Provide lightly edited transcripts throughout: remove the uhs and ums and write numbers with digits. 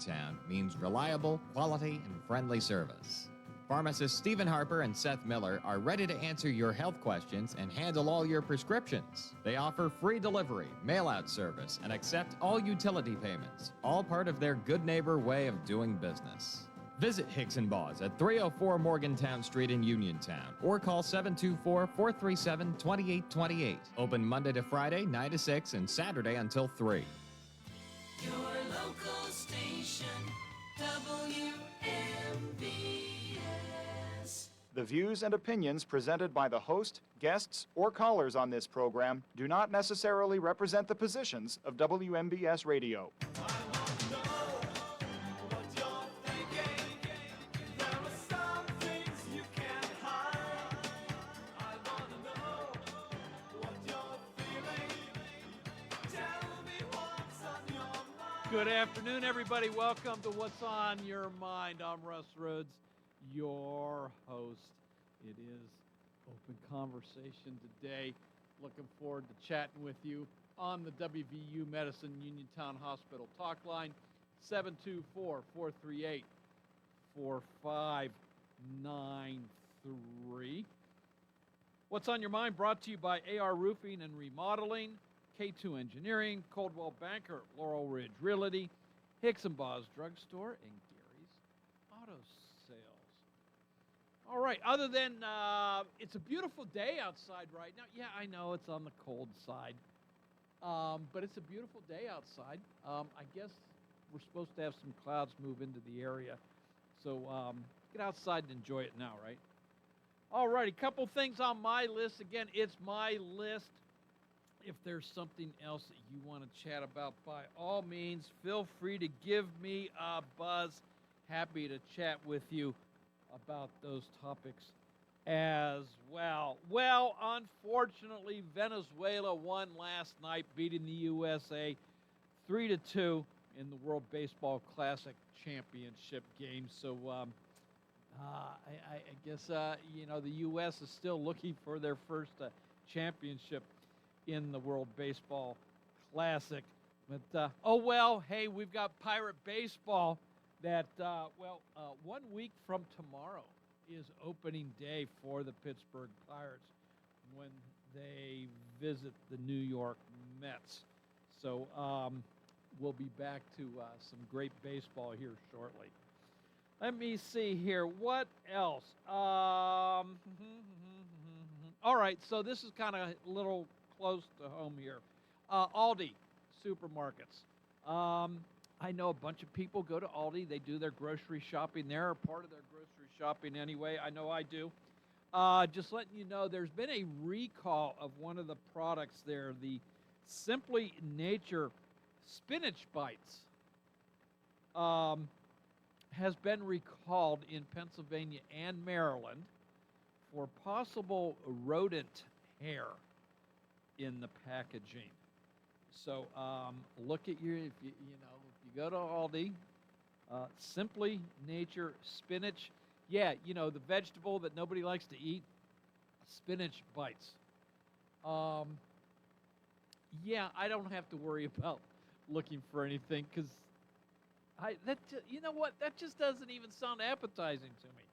Uniontown means reliable, quality, and friendly service. Pharmacists Stephen Harper and Seth Miller are ready to answer your health questions and handle all your prescriptions. They offer free delivery, mail-out service, and accept all utility payments, all part of their good neighbor way of doing business. Visit Hicks & Boss at 304 Morgantown Street in Uniontown or call 724-437-2828. Open Monday to Friday, 9 to 6, and Saturday until 3. Your local station, WMBS. The views and opinions presented by the host, guests, or callers on this program do not necessarily represent the positions of WMBS Radio. Good afternoon, everybody. Welcome to What's on Your Mind. I'm Russ Rhodes, your host. It is open conversation today. Looking forward to chatting with you on the WVU Medicine Uniontown Hospital talk line, 724-438-4593. What's on Your Mind brought to you by AR Roofing and Remodeling, K2 Engineering, Coldwell Banker, Laurel Ridge Realty, Hicks & Boss Drugstore, and Gary's Auto Sales. All right, other than it's a beautiful day outside right now. Yeah, I know it's on the cold side, but it's a beautiful day outside. I guess we're supposed to have some clouds move into the area, so get outside and enjoy it now, right? All right, a couple things on my list. Again, it's my list. If there's something else that you want to chat about, by all means, feel free to give me a buzz. Happy to chat with you about those topics as well. Well, unfortunately, Venezuela won last night, beating the USA 3-2 in the World Baseball Classic Championship game. So I guess, the U.S. is still looking for their first championship in the World Baseball Classic. But, hey, we've got Pirate Baseball that, 1 week from tomorrow is opening day for the Pittsburgh Pirates when they visit the New York Mets. So we'll be back to some great baseball here shortly. Let me see here. What else? All right, so this is kind of a little close to home here. Aldi supermarkets. I know a bunch of people go to Aldi. They do their grocery shopping there, or part of their grocery shopping anyway. I know I do. Just letting you know, there's been a recall of one of the products there, the Simply Nature Spinach Bites. Has been recalled in Pennsylvania and Maryland for possible rodent hair in the packaging. So look at your, if you go to Aldi, Simply Nature Spinach. Yeah, the vegetable that nobody likes to eat, spinach bites. Yeah, I don't have to worry about looking for anything because that just doesn't even sound appetizing to me.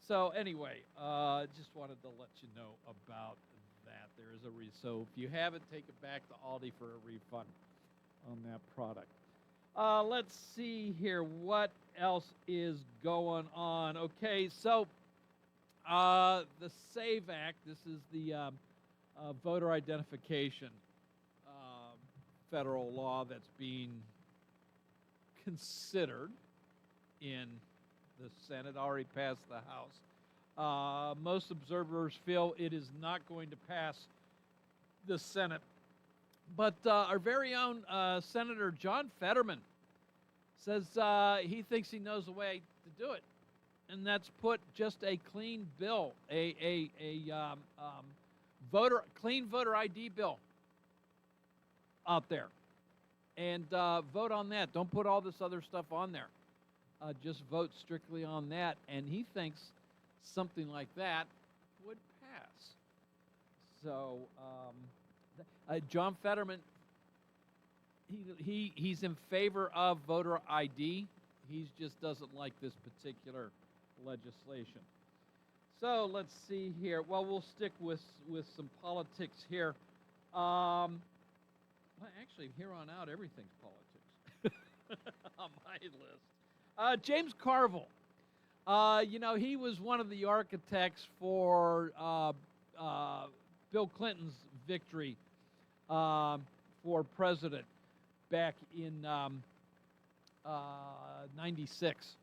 So anyway, just wanted to let you know about that. There is a so if you haven't, take it back to Aldi for a refund on that product. Let's see here. What else is going on? Okay, so the SAVE Act, this is the voter identification federal law that's being considered in the Senate, already passed the House. Most observers feel it is not going to pass the Senate. But our very own Senator John Fetterman says he thinks he knows a way to do it, and that's put just a clean bill, clean voter ID bill out there, and vote on that. Don't put all this other stuff on there. Just vote strictly on that, and he thinks something like that would pass. So John Fetterman, he's in favor of voter ID He just doesn't like this particular legislation. So let's see here. Well, we'll stick with some politics here. Well, actually, here on out, everything's politics on my list. James Carville. He was one of the architects for Bill Clinton's victory for president back in 96.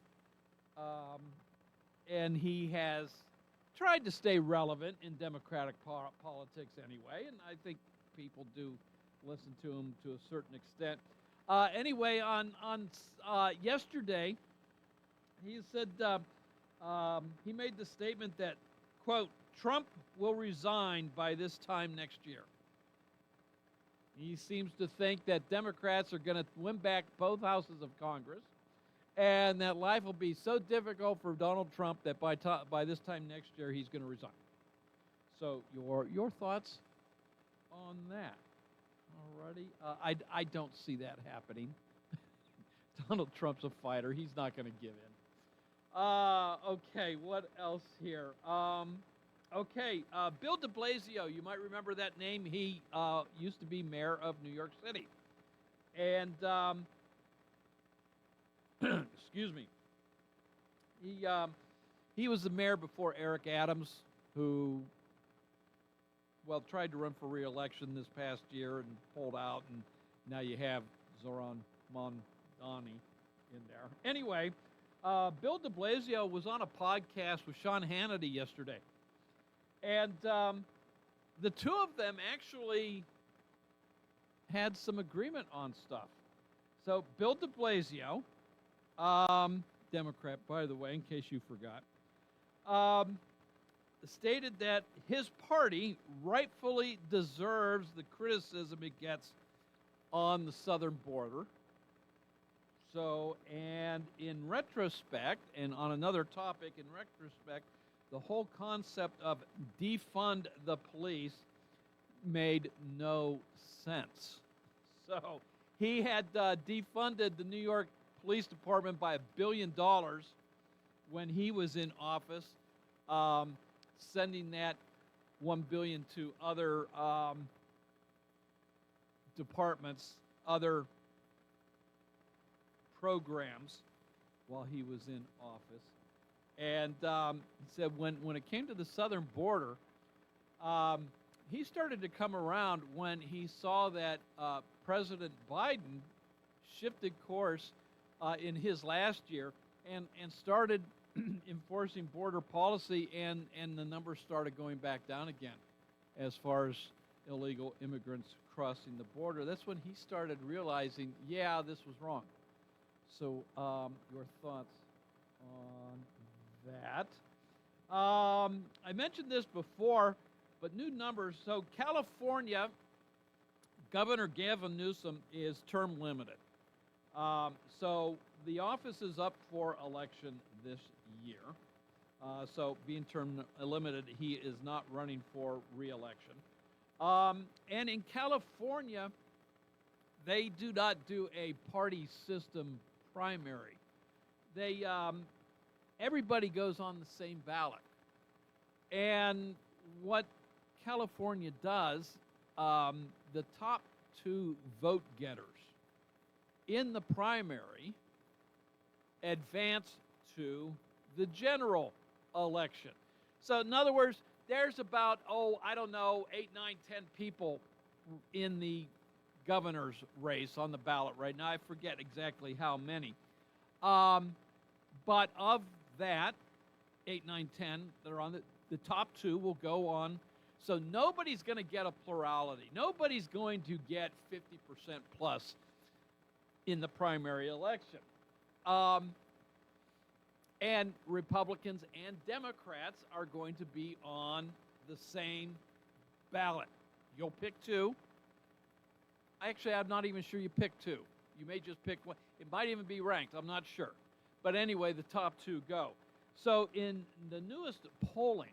And he has tried to stay relevant in Democratic politics anyway, and I think people do listen to him to a certain extent. Anyway, on yesterday, he said he made the statement that, quote, Trump will resign by this time next year. He seems to think that Democrats are going to win back both houses of Congress, and that life will be so difficult for Donald Trump that by this time next year he's going to resign. So your thoughts on that? Alrighty, I don't see that happening. Donald Trump's a fighter; he's not going to give in. Okay, what else here? Bill de Blasio, you might remember that name. He used to be mayor of New York City, and excuse me. He was the mayor before Eric Adams, who, well, tried to run for re-election this past year and pulled out, and now you have Zoran Mondani in there. Anyway, Bill de Blasio was on a podcast with Sean Hannity yesterday, and the two of them actually had some agreement on stuff. So Bill de Blasio, Democrat, by the way, in case you forgot, stated that his party rightfully deserves the criticism it gets on the southern border. So, and in retrospect, and on another topic, in retrospect, the whole concept of defund the police made no sense. So, he had defunded the New York Police Department by $1 billion when he was in office, sending that $1 billion to other departments, other programs while he was in office. And he said when it came to the southern border, he started to come around when he saw that President Biden shifted course in his last year and started enforcing border policy, and the numbers started going back down again as far as illegal immigrants crossing the border. That's when he started realizing, yeah, this was wrong. So your thoughts on that? I mentioned this before, but new numbers. So California, Governor Gavin Newsom is term limited. So the office is up for election this year. So being term limited, he is not running for re-election. And in California, they do not do a party system primary. They everybody goes on the same ballot. And what California does, the top two vote getters in the primary advance to the general election. So in other words, there's about, 8, 9, 10 people in the governor's race on the ballot right now. I forget exactly how many. But of that, 8, 9, 10 that are on the top two will go on. So nobody's going to get a plurality. Nobody's going to get 50% plus in the primary election. And Republicans and Democrats are going to be on the same ballot. You'll pick two. Actually, I'm not even sure you pick two. You may just pick one. It might even be ranked. I'm not sure. But anyway, the top two go. So in the newest polling,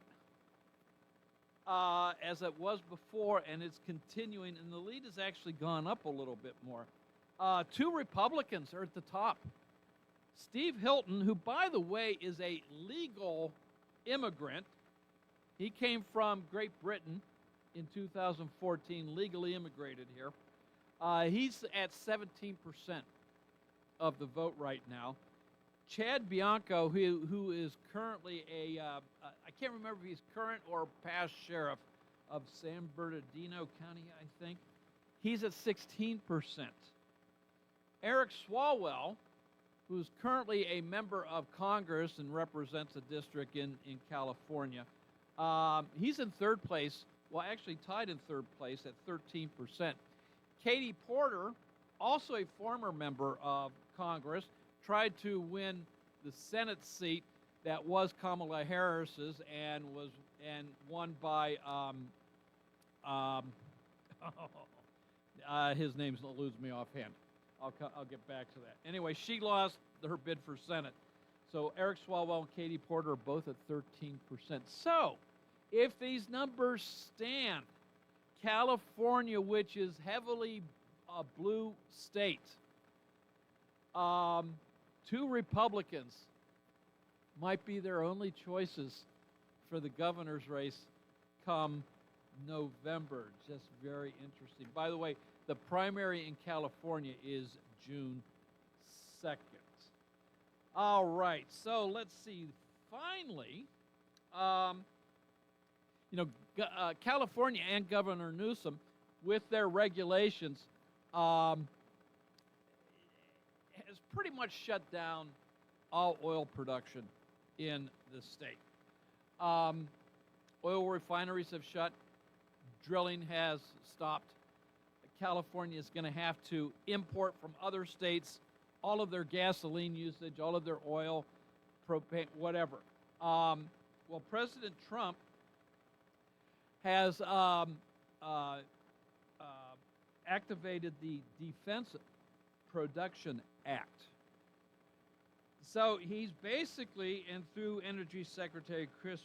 as it was before, and it's continuing, and the lead has actually gone up a little bit more. Two Republicans are at the top. Steve Hilton, who, by the way, is a legal immigrant. He came from Great Britain in 2014, legally immigrated here. He's at 17% of the vote right now. Chad Bianco, who is currently I can't remember if he's current or past sheriff of San Bernardino County, I think. He's at 16%. Eric Swalwell, who's currently a member of Congress and represents a district in California, he's in third place, well, actually tied in third place at 13%. Katie Porter, also a former member of Congress, tried to win the Senate seat that was Kamala Harris's and won by his name's eludes me offhand. I'll get back to that. Anyway, she lost her bid for Senate. So Eric Swalwell and Katie Porter are both at 13%. So if these numbers stand, California, which is heavily a blue state, 2 Republicans might be their only choices for the governor's race come November. Just very interesting. By the way, the primary in California is June 2nd. All right, so let's see. Finally, California and Governor Newsom, with their regulations, has pretty much shut down all oil production in the state. Oil refineries have shut. Drilling has stopped. California is going to have to import from other states all of their gasoline usage, all of their oil, propane, whatever. Well, President Trump has activated the Defense Production Act. So he's basically, and through Energy Secretary Chris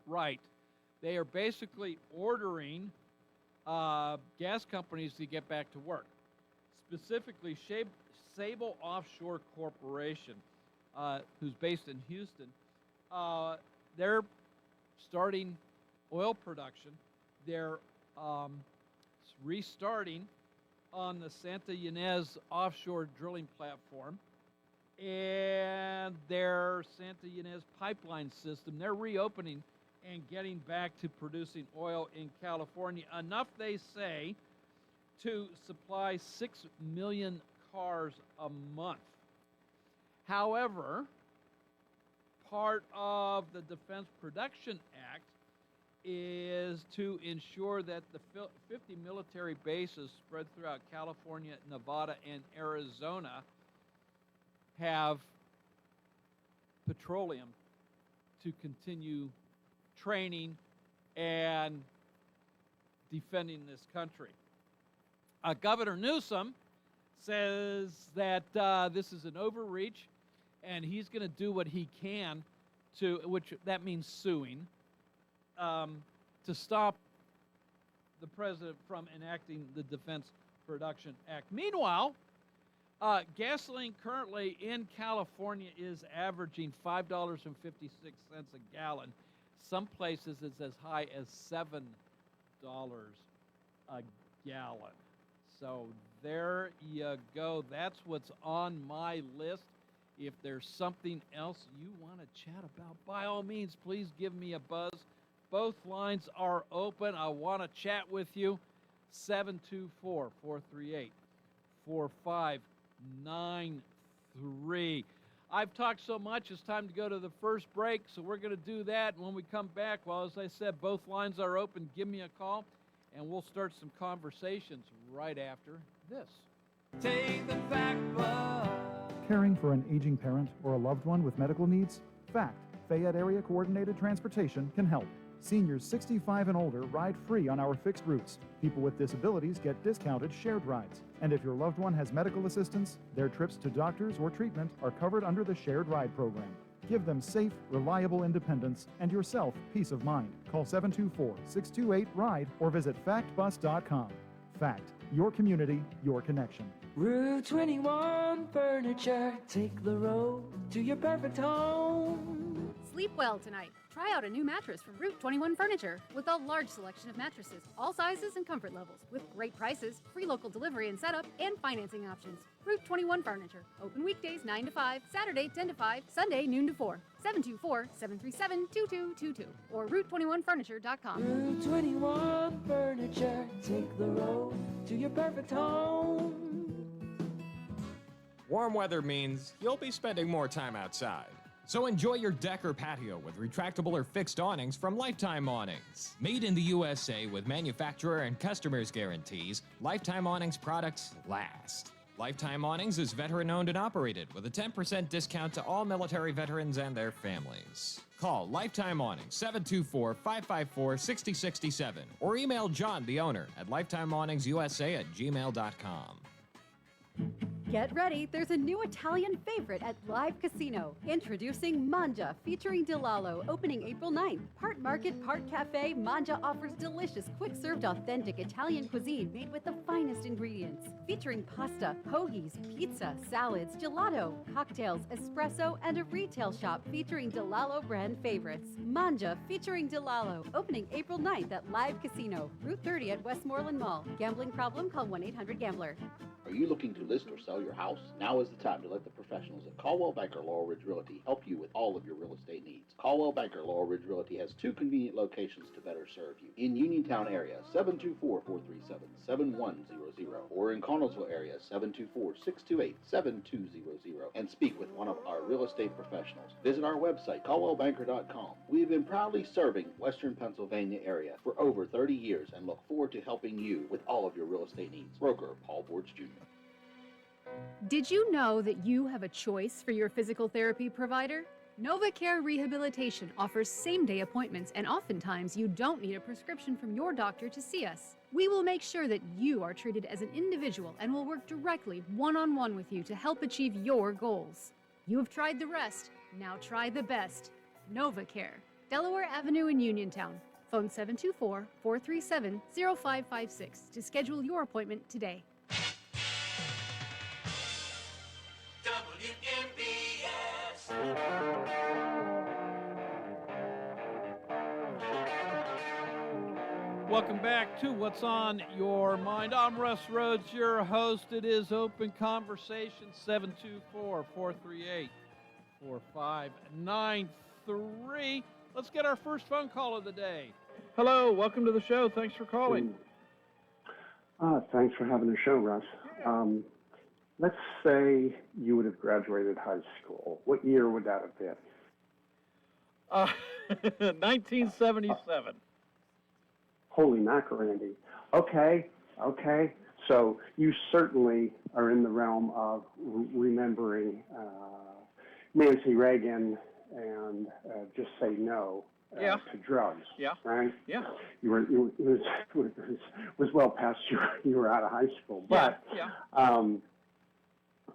Wright, they are basically ordering gas companies to get back to work. Specifically, Sable Offshore Corporation, who's based in Houston, they're starting oil production. They're restarting on the Santa Ynez offshore drilling platform and their Santa Ynez pipeline system. They're reopening and getting back to producing oil in California, enough, they say, to supply 6 million cars a month. However, part of the Defense Production Act is to ensure that the 50 military bases spread throughout California, Nevada, and Arizona have petroleum to continue training and defending this country. Governor Newsom says that this is an overreach, and he's going to do what he can to, which that means suing, to stop the president from enacting the Defense Production Act. Meanwhile, gasoline currently in California is averaging $5.56 a gallon. Some places it's as high as $7 a gallon. So there you go. That's what's on my list. If there's something else you want to chat about, by all means, please give me a buzz. Both lines are open. I want to chat with you. 724-438-4593. I've talked so much, it's time to go to the first break, so we're going to do that. And when we come back, well, as I said, both lines are open. Give me a call, and we'll start some conversations right after this. Take the fact book. Caring for an aging parent or a loved one with medical needs? FACT, Fayette Area Coordinated Transportation, can help. Seniors 65 and older ride free on our fixed routes. People with disabilities get discounted shared rides. And if your loved one has medical assistance, their trips to doctors or treatment are covered under the shared ride program. Give them safe, reliable independence and yourself peace of mind. Call 724-628-RIDE or visit factbus.com. FACT, your community, your connection. Route 21 Furniture, take the road to your perfect home. Sleep well tonight. Try out a new mattress from Route 21 Furniture with a large selection of mattresses, all sizes and comfort levels, with great prices, free local delivery and setup, and financing options. Route 21 Furniture. Open weekdays 9 to 5, Saturday 10 to 5, Sunday noon to 4. 724-737-2222 or Route21Furniture.com. Route 21 Furniture, take the road to your perfect home. Warm weather means you'll be spending more time outside. So enjoy your deck or patio with retractable or fixed awnings from Lifetime Awnings. Made in the USA with manufacturer and customers guarantees, Lifetime Awnings products last. Lifetime Awnings is veteran-owned and operated with a 10% discount to all military veterans and their families. Call Lifetime Awnings 724-554-6067 or email John, the owner, at lifetimeawningsusa@gmail.com. Get ready, there's a new Italian favorite at Live Casino. Introducing Mangia, featuring DeLallo, opening April 9th. Part market, part cafe, Mangia offers delicious, quick-served, authentic Italian cuisine made with the finest ingredients. Featuring pasta, hoagies, pizza, salads, gelato, cocktails, espresso, and a retail shop featuring DeLallo brand favorites. Mangia, featuring DeLallo, opening April 9th at Live Casino, Route 30 at Westmoreland Mall. Gambling problem? Call 1-800-GAMBLER. Are you looking to list or sell your house? Now is the time to let the professionals at Caldwell Banker Laurel Ridge Realty help you with all of your real estate needs. Caldwell Banker Laurel Ridge Realty has two convenient locations to better serve you. In Uniontown area, 724-437-7100, or in Connellsville area, 724-628-7200, and speak with one of our real estate professionals. Visit our website, caldwellbanker.com. We have been proudly serving Western Pennsylvania area for over 30 years and look forward to helping you with all of your real estate needs. Broker Paul Boards Jr. Did you know that you have a choice for your physical therapy provider? NovaCare Rehabilitation offers same-day appointments, and oftentimes you don't need a prescription from your doctor to see us. We will make sure that you are treated as an individual and will work directly one-on-one with you to help achieve your goals. You have tried the rest, now try the best. NovaCare, Delaware Avenue in Uniontown. Phone 724-437-0556 to schedule your appointment today. Welcome back to What's on Your Mind. I'm Russ Rhodes, your host. It is Open Conversation, 724-438-4593. Let's get our first phone call of the day. Hello, welcome to the show. Thanks for calling. Thanks for having the show, Russ. Let's say you would have graduated high school. What year would that have been? 1977. Holy macaroni. Okay. So you certainly are in the realm of remembering Nancy Reagan and just say no to drugs. Yeah. Right? Yeah. It was well past you were out of high school. But Yeah.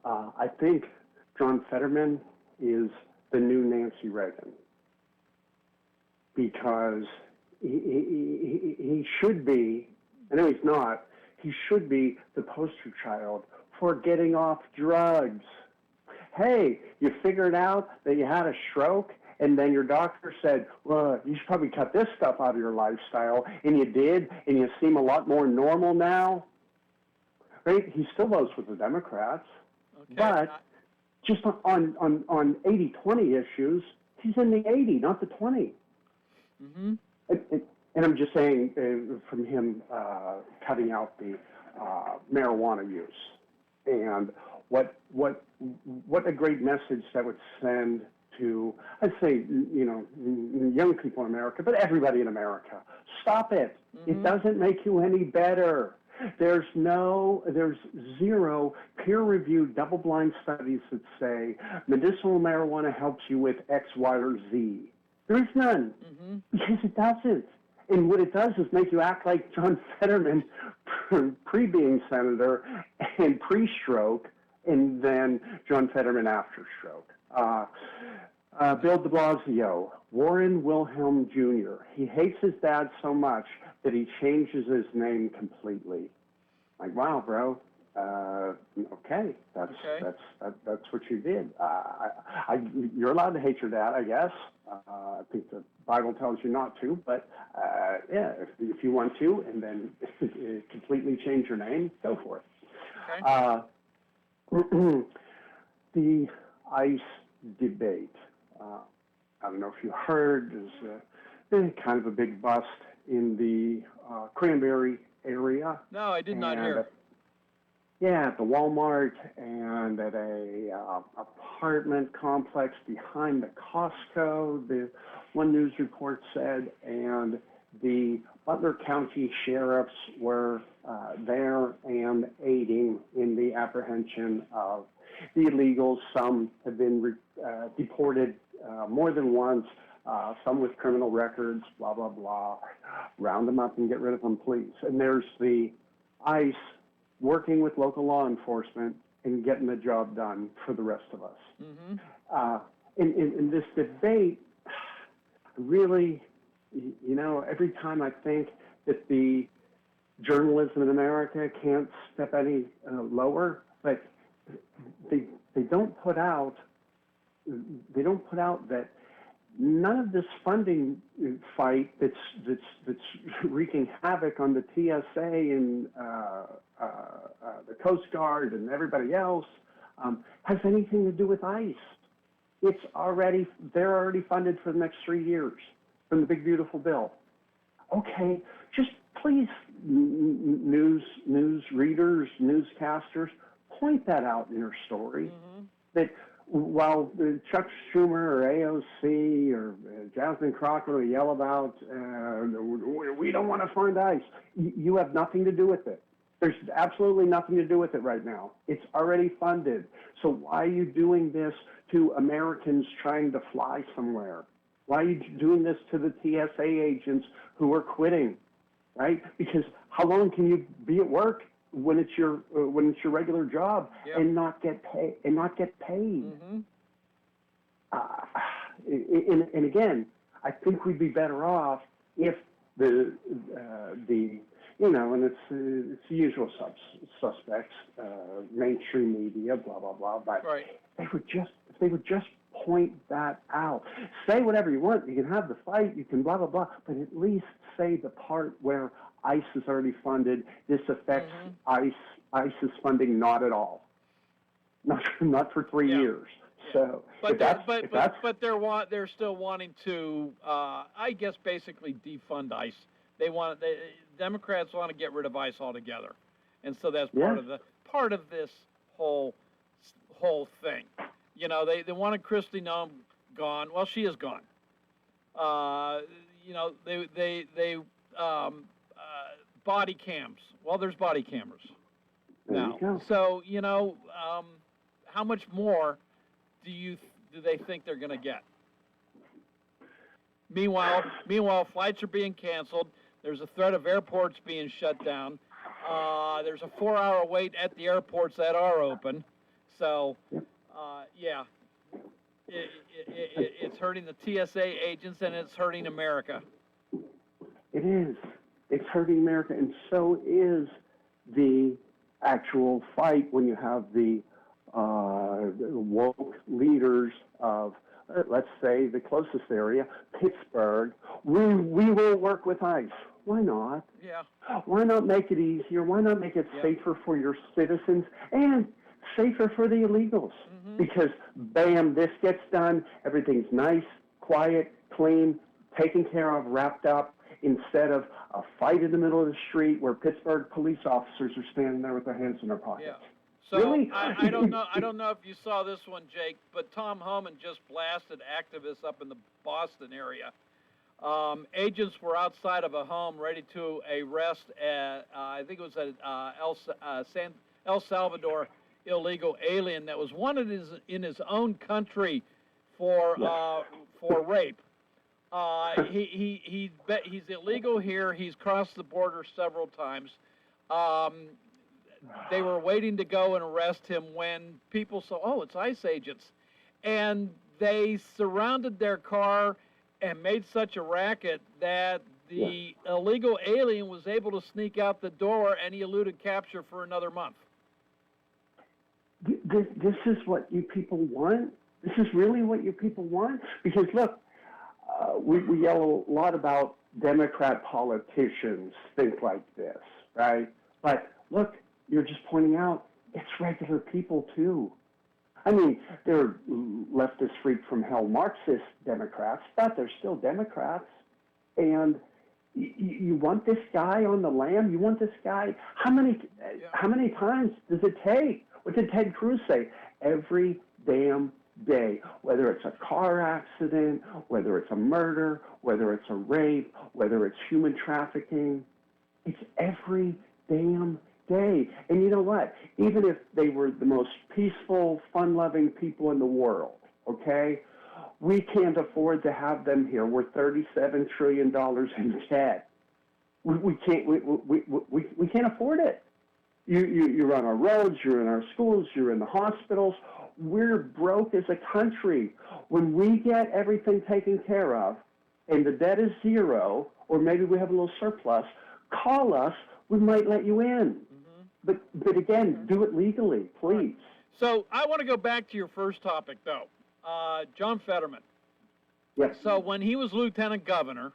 I think John Fetterman is the new Nancy Reagan because he should be, I know he's not, he should be the poster child for getting off drugs. Hey, you figured out that you had a stroke and then your doctor said, well, you should probably cut this stuff out of your lifestyle, and you did, and you seem a lot more normal now. Right? He still votes with the Democrats. Okay. But just on 80-20 issues, he's in the 80, not the 20. Mm-hmm. And I'm just saying, from him cutting out the marijuana use, and what a great message that would send to, I'd say, young people in America, but everybody in America. Stop it. Mm-hmm. It doesn't make you any better. There's zero peer-reviewed double-blind studies that say medicinal marijuana helps you with X, Y, or Z. There is none, because it doesn't. And what it does is make you act like John Fetterman pre-being senator and pre-stroke, and then John Fetterman after stroke. Bill de Blasio, Warren Wilhelm Jr., he hates his dad so much that he changes his name completely. Like, wow, bro, Okay, that's Okay. that's what you did. You're allowed to hate your dad, I guess. I think the Bible tells you not to, but yeah, if you want to, and then completely change your name, go for it. Okay. The ICE debate. I don't know if you heard. There's kind of a big bust in the Cranberry area. No, I did not hear. Yeah, at the Walmart and at a apartment complex behind the Costco, the one news report said, and the Butler County sheriffs were there and aiding in the apprehension of the illegals. Some have been deported more than once, some with criminal records, blah, blah, blah. Round them up and get rid of them, please. And there's the ICE working with local law enforcement and getting the job done for the rest of us. Mm-hmm. In this debate, really, you know, every time I think that the journalism in America can't step any lower, but they don't put out that none of this funding fight that's wreaking havoc on the TSA and the Coast Guard and everybody else has anything to do with ICE. They're already funded for the next 3 years from the big beautiful bill. Okay, just please, news readers, newscasters, point that out in your story. Mm-hmm. That while Chuck Schumer or AOC or Jasmine Crockett will yell about, we don't want to fund ICE, you have nothing to do with it. There's absolutely nothing to do with it right now. It's already funded. So why are you doing this to Americans trying to fly somewhere? Why are you doing this to the TSA agents who are quitting, right? Because how long can you be at work when it's your regular job and not get paid? Mm-hmm. And again, I think we'd be better off if the you know, and it's the usual suspects, mainstream media, blah blah blah. But if they would just point that out. Say whatever you want. You can have the fight. You can blah blah blah. But at least say the part where ICE is already funded. This affects ICE's funding not at all. Not for 3 years. So, but they're still wanting to, I guess, basically defund ICE. Democrats want to get rid of ICE altogether, and so that's part of this whole thing. You know, they wanted Kristi Noem gone. Well, she is gone. You know, they body cams. Well, there's body cameras now. So you know, how much more do they think they're going to get? Meanwhile, flights are being canceled. There's a threat of airports being shut down. There's a 4-hour wait at the airports that are open. So, it's hurting the TSA agents and it's hurting America. It is. It's hurting America, and so is the actual fight when you have the woke leaders of, let's say, the closest area, Pittsburgh. We will work with ICE. Why not? Yeah. Why not make it easier? Why not make it safer for your citizens and safer for the illegals? Mm-hmm. Because, bam, this gets done. Everything's nice, quiet, clean, taken care of, wrapped up, instead of a fight in the middle of the street where Pittsburgh police officers are standing there with their hands in their pockets. Yeah. So really? I don't know if you saw this one, Jake, but Tom Homan just blasted activists up in the Boston area. Agents were outside of a home ready to arrest, I think it was an El Salvador illegal alien that was wanted in his own country for rape. He's illegal here. He's crossed the border several times. They were waiting to go and arrest him when people saw, oh, it's ICE agents. And they surrounded their car and made such a racket that the illegal alien was able to sneak out the door, and he eluded capture for another month. this is what you people want? This is really what you people want? Because look, we yell a lot about Democrat politicians think like this, right? But look, you're just pointing out it's regular people too. I mean, they're leftist freak from hell Marxist Democrats, but they're still Democrats. And you want this guy on the lam? You want this guy? How many times does it take? What did Ted Cruz say? Every damn day, whether it's a car accident, whether it's a murder, whether it's a rape, whether it's human trafficking, it's every damn day. And you know what? Even if they were the most peaceful, fun-loving people in the world, okay, we can't afford to have them here. We're $37 trillion in debt. We can't afford it. You run our roads, you're in our schools, you're in the hospitals. We're broke as a country. When we get everything taken care of and the debt is zero, or maybe we have a little surplus, call us. We might let you in. But again, do it legally, please. So I want to go back to your first topic, though. John Fetterman. Yes. So when he was lieutenant governor,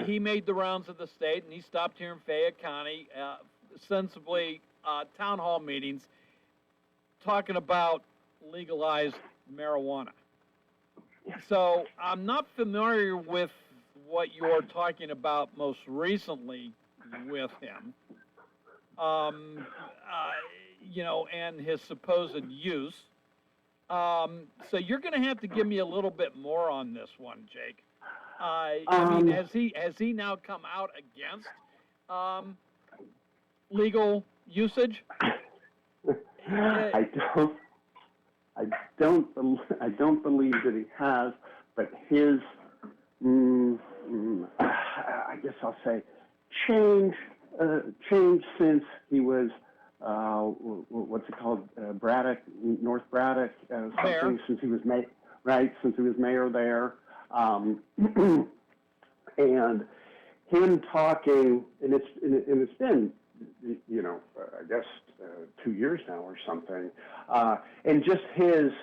he made the rounds of the state, and he stopped here in Fayette County, sensibly town hall meetings, talking about legalized marijuana. So I'm not familiar with what you're talking about most recently with him, and his supposed use. So you're going to have to give me a little bit more on this one, Jake. I mean, has he now come out against legal usage? I don't believe that he has, but his, I guess I'll say, change since he was, what's it called, Braddock, North Braddock, something, since he was mayor there, and him talking, and it's been, I guess 2 years now or something, and just his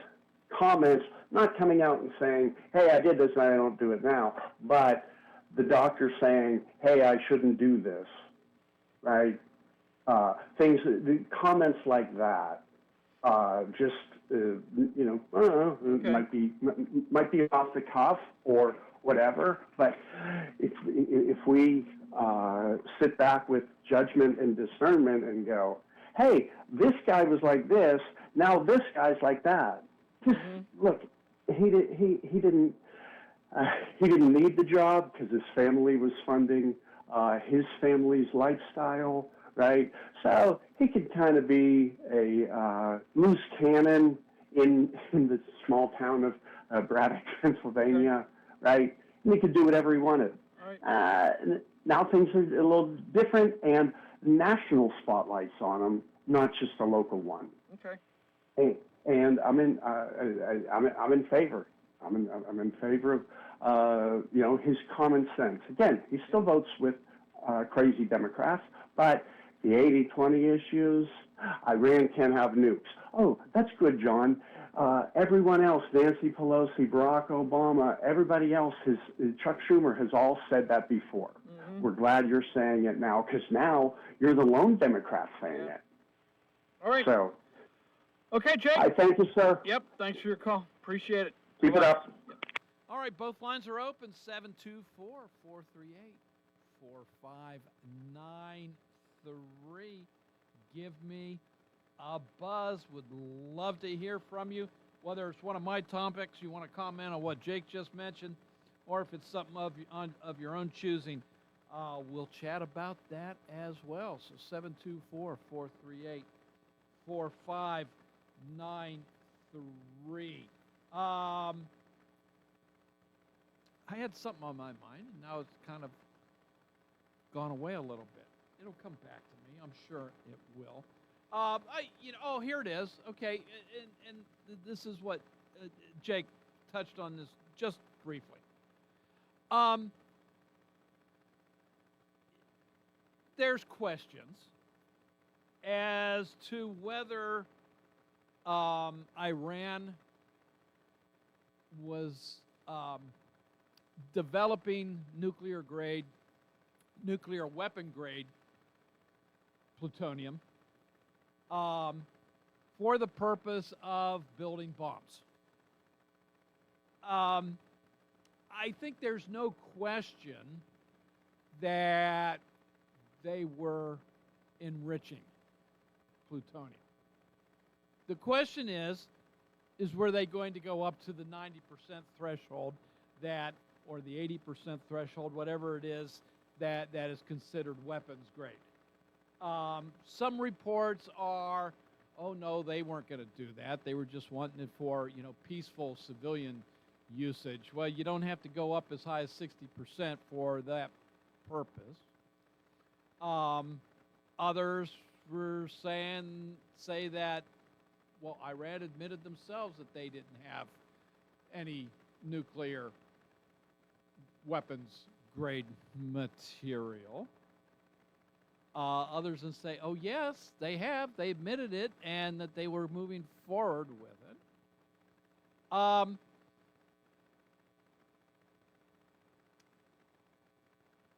comments, not coming out and saying, hey, I did this and I don't do it now, but the doctor saying, hey, I shouldn't do this, right? Comments like that, I don't know, might be off the cuff or whatever, but if we sit back with judgment and discernment and go, hey, this guy was like this, now this guy's like that. Just look, he didn't need the job because his family was funding his family's lifestyle, right? So he could kind of be a loose cannon in the small town of Braddock, Pennsylvania, right? And he could do whatever he wanted. Right. Now things are a little different, and national spotlights on him, not just a local one. Okay. And I'm in favor. I'm in favor of his common sense. Again, he still votes with crazy Democrats, but the 80-20 issues, Iran can't have nukes. Oh, that's good, John. Everyone else, Nancy Pelosi, Barack Obama, everybody else, Chuck Schumer has all said that before. We're glad you're saying it now, because now you're the lone Democrat saying it. All right. So, okay, Jake. I thank you, sir. Yep, thanks for your call. Appreciate it. Keep it up. Yep. All right, both lines are open, 724-438-4593. Give me a buzz. Would love to hear from you, whether it's one of my topics, you want to comment on what Jake just mentioned, or if it's something of your own choosing. We'll chat about that as well. So 724-438-4593. I had something on my mind, and now it's kind of gone away a little bit. It'll come back to me. I'm sure it will. Here it is. Okay, and this is what Jake touched on this just briefly. There's questions as to whether Iran was developing nuclear weapon grade plutonium for the purpose of building bombs. I think there's no question that they were enriching plutonium. The question is were they going to go up to the 90% threshold or the 80% threshold, whatever it is, that is considered weapons grade? Some reports are, oh no, they weren't going to do that. They were just wanting it for, peaceful civilian usage. Well, you don't have to go up as high as 60% for that purpose. Others were say that, well, Iran admitted themselves that they didn't have any nuclear weapons grade material. Others will say, oh yes, they have. They admitted it, and that they were moving forward with it.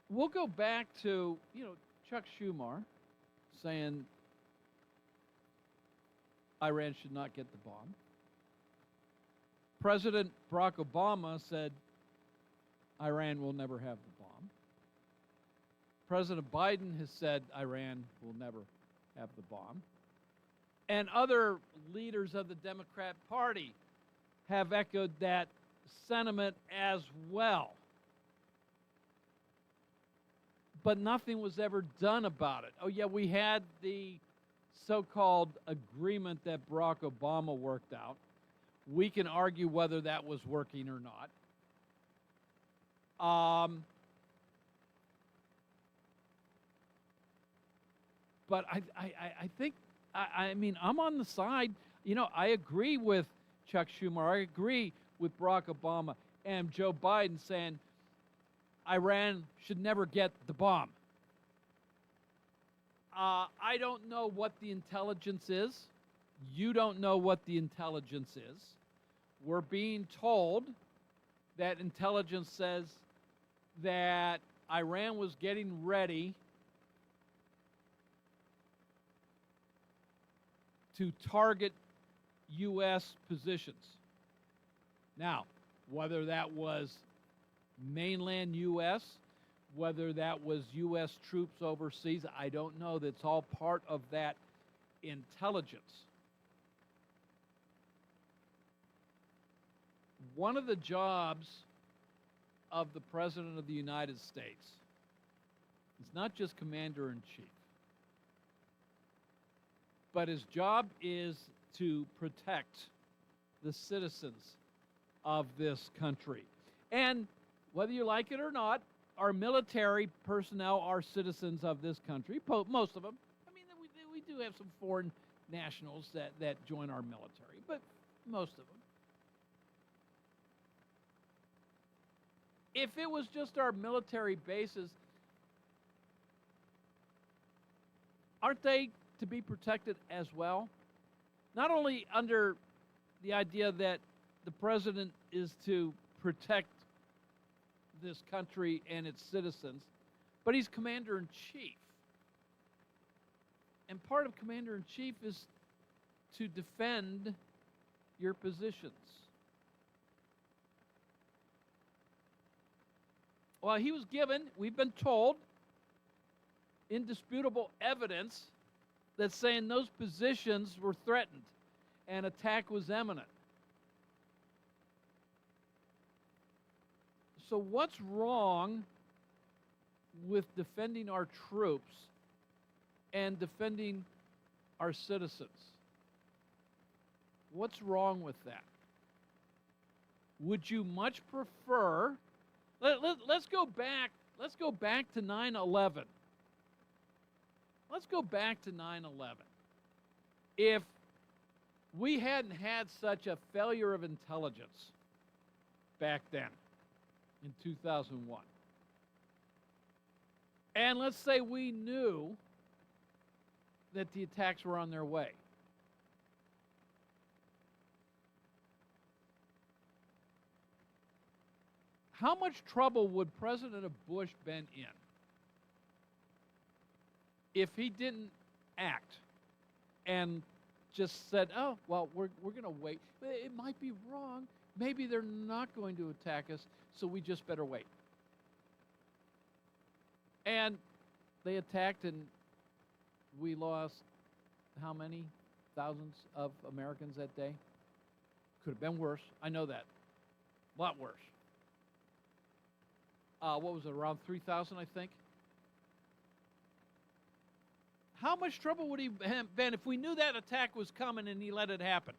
We'll go back to, Chuck Schumer saying Iran should not get the bomb. President Barack Obama said Iran will never have the bomb. President Biden has said Iran will never have the bomb. And other leaders of the Democrat Party have echoed that sentiment as well. But nothing was ever done about it. Oh, yeah, we had the so-called agreement that Barack Obama worked out. We can argue whether that was working or not. But I think, I'm on the side, I agree with Chuck Schumer. I agree with Barack Obama and Joe Biden saying Iran should never get the bomb. I don't know what the intelligence is. You don't know what the intelligence is. We're being told that intelligence says that Iran was getting ready to target U.S. positions. Now, whether that was mainland U.S., whether that was U.S. troops overseas, I don't know. That's all part of that intelligence. One of the jobs of the President of the United States is not just Commander-in-Chief, but his job is to protect the citizens of this country. And whether you like it or not, our military personnel are citizens of this country, most of them. I mean, we do have some foreign nationals that join our military, but most of them. If it was just our military bases, aren't they to be protected as well? Not only under the idea that the president is to protect this country and its citizens, but he's commander-in-chief. And part of commander-in-chief is to defend your positions. Well, he was given, we've been told, indisputable evidence that's saying those positions were threatened and attack was imminent. So what's wrong with defending our troops and defending our citizens? What's wrong with that? Would you much prefer... Let's go back to 9/11. Let's go back to 9/11. If we hadn't had such a failure of intelligence back then, in 2001, and let's say we knew that the attacks were on their way, How much trouble would President Bush been in if he didn't act and just said, oh, well, we're going to wait. It might be wrong. Maybe they're not going to attack us, so we just better wait. And they attacked, and we lost how many thousands of Americans that day? Could have been worse. I know that. A lot worse. What was it, around 3,000, I think? How much trouble would he have been if we knew that attack was coming and he let it happen?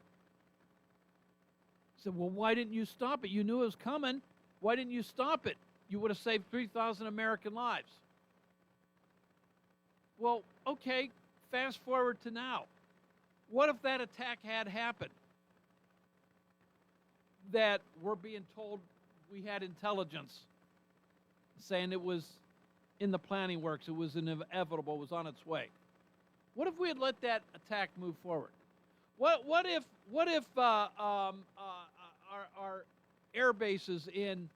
He said, well, why didn't you stop it? You knew it was coming. Why didn't you stop it? You would have saved 3,000 American lives. Well, okay, fast forward to now. What if that attack had happened? That we're being told we had intelligence saying it was in the planning works, it was inevitable, it was on its way. What if we had let that attack move forward? What if our air bases in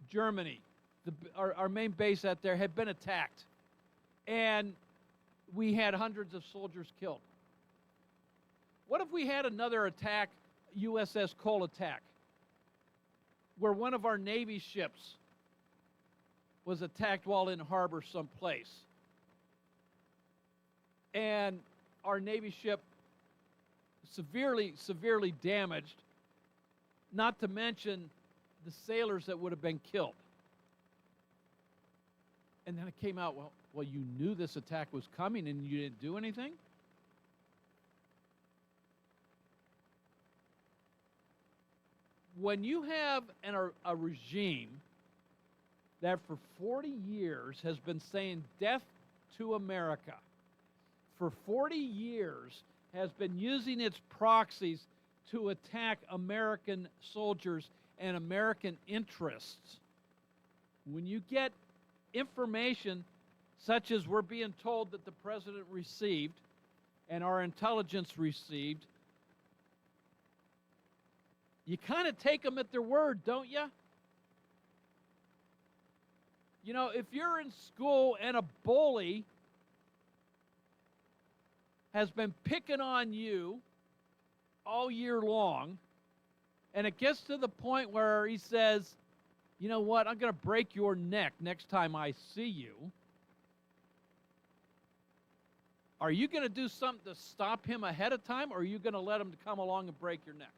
Germany, our main base out there, had been attacked, and we had hundreds of soldiers killed? What if we had another attack, USS Cole attack, where one of our Navy ships was attacked while in harbor someplace, and our Navy ship severely damaged, not to mention the sailors that would have been killed? And then it came out, well, you knew this attack was coming and you didn't do anything? When you have a regime that for 40 years has been saying death to America, for 40 years has been using its proxies to attack American soldiers and American interests, when you get information such as we're being told that the president received and our intelligence received, you kind of take them at their word, don't you? You know, if you're in school and a bully has been picking on you all year long, and it gets to the point where he says, you know what, I'm going to break your neck next time I see you, are you going to do something to stop him ahead of time, or are you going to let him come along and break your neck?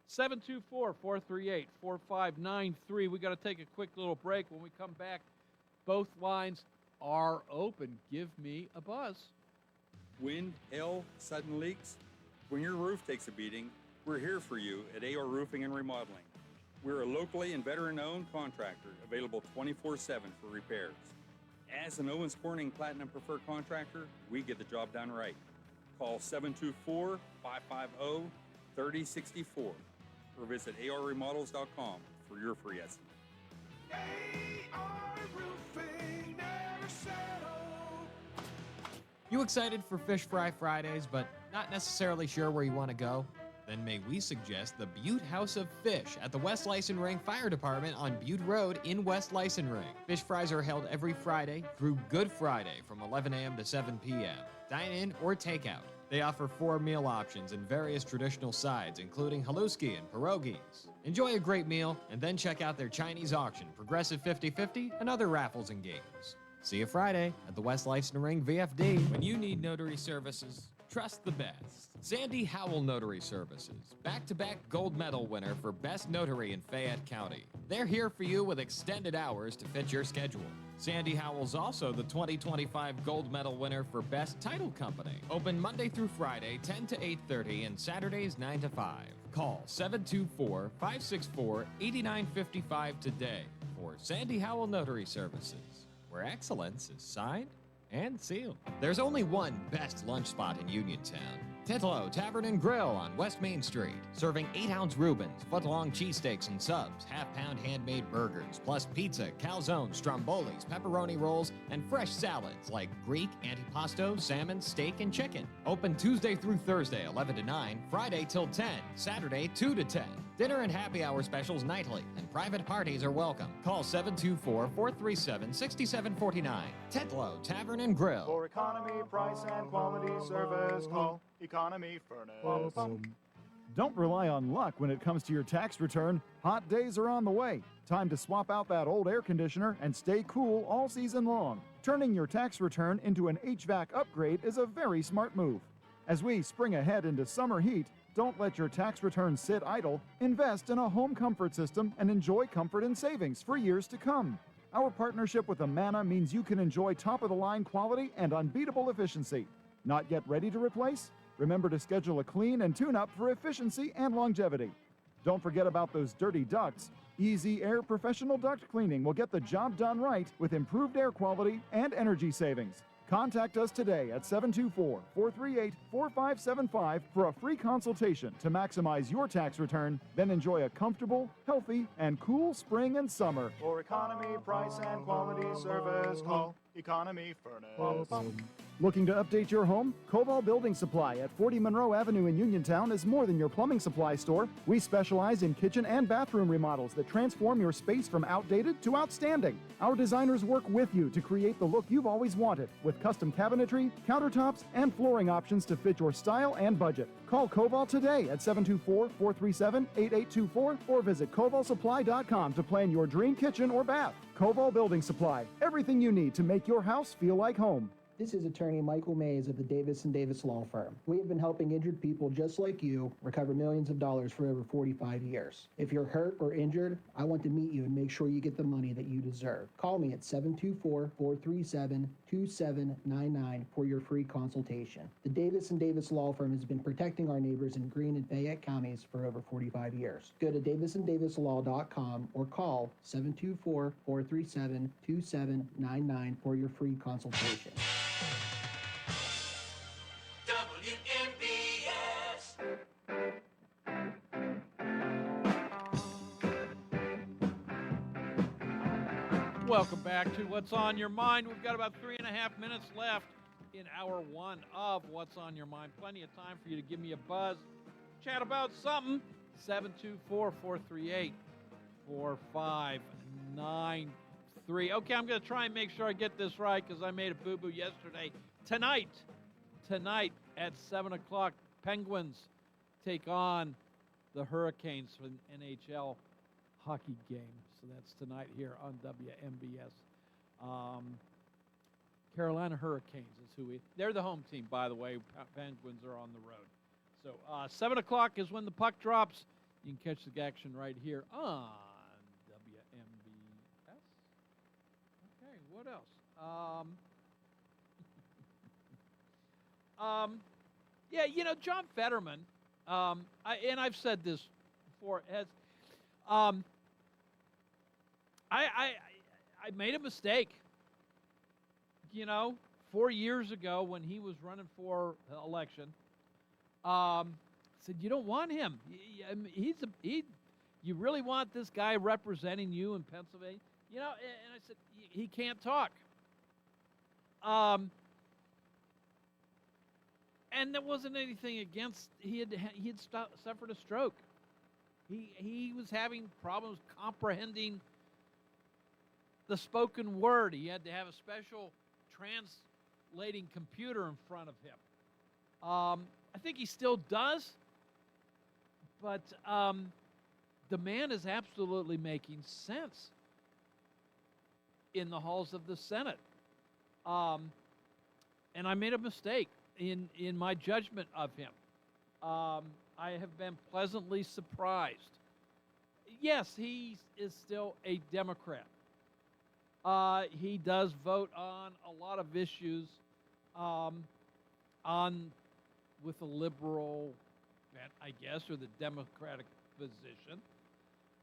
724-438-4593. We got to take a quick little break. When we come back, both lines are open. Give me a buzz. Wind, hail, sudden leaks. When your roof takes a beating, we're here for you at AR Roofing and Remodeling. We're a locally and veteran-owned contractor, available 24/7 for repairs. As an Owens Corning Platinum Preferred Contractor, we get the job done right. Call 724-550-3064 or visit arremodels.com for your free estimate. AR Roofing, never settle. You excited for Fish Fry Fridays, but not necessarily sure where you want to go? Then may we suggest the Butte House of Fish at the West Licensing Fire Department on Butte Road in West Licensing. Fish fries are held every Friday through Good Friday from 11 a.m. to 7 p.m. Dine in or takeout. They offer 4 meal options and various traditional sides, including haluski and pierogies. Enjoy a great meal and then check out their Chinese auction, Progressive 50/50, and other raffles and games. See you Friday at the West Licensing VFD. When you need notary services, trust the best. Sandy Howell Notary Services, back-to-back gold medal winner for Best Notary in Fayette County. They're here for you with extended hours to fit your schedule. Sandy Howell's also the 2025 gold medal winner for Best Title Company. Open Monday through Friday, 10 to 8:30, and Saturdays, 9 to 5. Call 724-564-8955 today for Sandy Howell Notary Services, where excellence is signed and sealed. There's only one best lunch spot in Uniontown, Titlow Tavern and Grill on West Main Street, serving 8-ounce Reubens, foot-long cheesesteaks and subs, half-pound handmade burgers, plus pizza, calzones, strombolis, pepperoni rolls, and fresh salads like Greek, antipasto, salmon, steak, and chicken. Open Tuesday through Thursday, 11 to 9, Friday till 10, Saturday 2 to 10. Dinner and happy hour specials nightly, and private parties are welcome. Call 724-437-6749. Titlow Tavern and Grill. For economy, price, and quality service, call Economy Furnace. Don't rely on luck when it comes to your tax return. Hot days are on the way. Time to swap out that old air conditioner and stay cool all season long. Turning your tax return into an HVAC upgrade is a very smart move. As we spring ahead into summer heat, don't let your tax return sit idle. Invest in a home comfort system and enjoy comfort and savings for years to come. Our partnership with Amana means you can enjoy top-of-the-line quality and unbeatable efficiency. Not yet ready to replace? Remember to schedule a clean and tune-up for efficiency and longevity. Don't forget about those dirty ducts. Easy Air Professional Duct Cleaning will get the job done right with improved air quality and energy savings. Contact us today at 724-438-4575 for a free consultation to maximize your tax return, then enjoy a comfortable, healthy, and cool spring and summer. For economy, price, and quality service, call Economy Furnace. Looking to update your home? Koval Building Supply at 40 Monroe Avenue in Uniontown is more than your plumbing supply store. We specialize in kitchen and bathroom remodels that transform your space from outdated to outstanding. Our designers work with you to create the look you've always wanted with custom cabinetry, countertops, and flooring options to fit your style and budget. Call Koval today at 724-437-8824 or visit kovalsupply.com to plan your dream kitchen or bath. Koval Building Supply, everything you need to make your house feel like home. This is attorney Michael Mays of the Davis & Davis Law Firm. We have been helping injured people just like you recover millions of dollars for over 45 years. If you're hurt or injured, I want to meet you and make sure you get the money that you deserve. Call me at 724-437-2799 for your free consultation. The Davis & Davis Law Firm has been protecting our neighbors in Greene and Fayette counties for over 45 years. Go to davisanddavislaw.com or call 724-437-2799 for your free consultation. Welcome back to What's on Your Mind. We've got about 3.5 minutes left in hour one of What's on Your Mind. Plenty of time for you to give me a buzz, chat about something. 724-438-4593. Okay, I'm going to try and make sure I get this right because I made a boo-boo yesterday. Tonight at 7 o'clock, Penguins take on the Hurricanes for an NHL hockey game. So that's tonight here on WMBS. Carolina Hurricanes is they're the home team, by the way. Penguins are on the road. So 7 o'clock is when the puck drops. You can catch the action right here on WMBS. Okay, what else? Yeah, John Fetterman, I've said this before, I made a mistake. 4 years ago when he was running for election, said you don't want him. You really want this guy representing you in Pennsylvania? And I said he can't talk. And there wasn't anything against. He had suffered a stroke. He was having problems comprehending the spoken word. He had to have a special translating computer in front of him. I think he still does, but the man is absolutely making sense in the halls of the Senate. And I made a mistake in my judgment of him. I have been pleasantly surprised. Yes, he is still a Democrat. He does vote on a lot of issues with the liberal, I guess, or the Democratic position.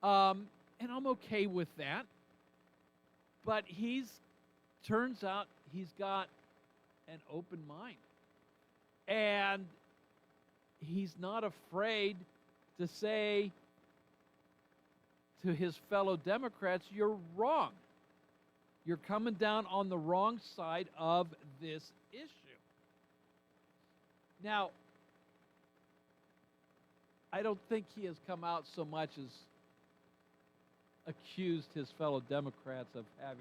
And I'm okay with that. But turns out he's got an open mind. And he's not afraid to say to his fellow Democrats, you're wrong. You're coming down on the wrong side of this issue. Now, I don't think he has come out so much as accused his fellow Democrats of having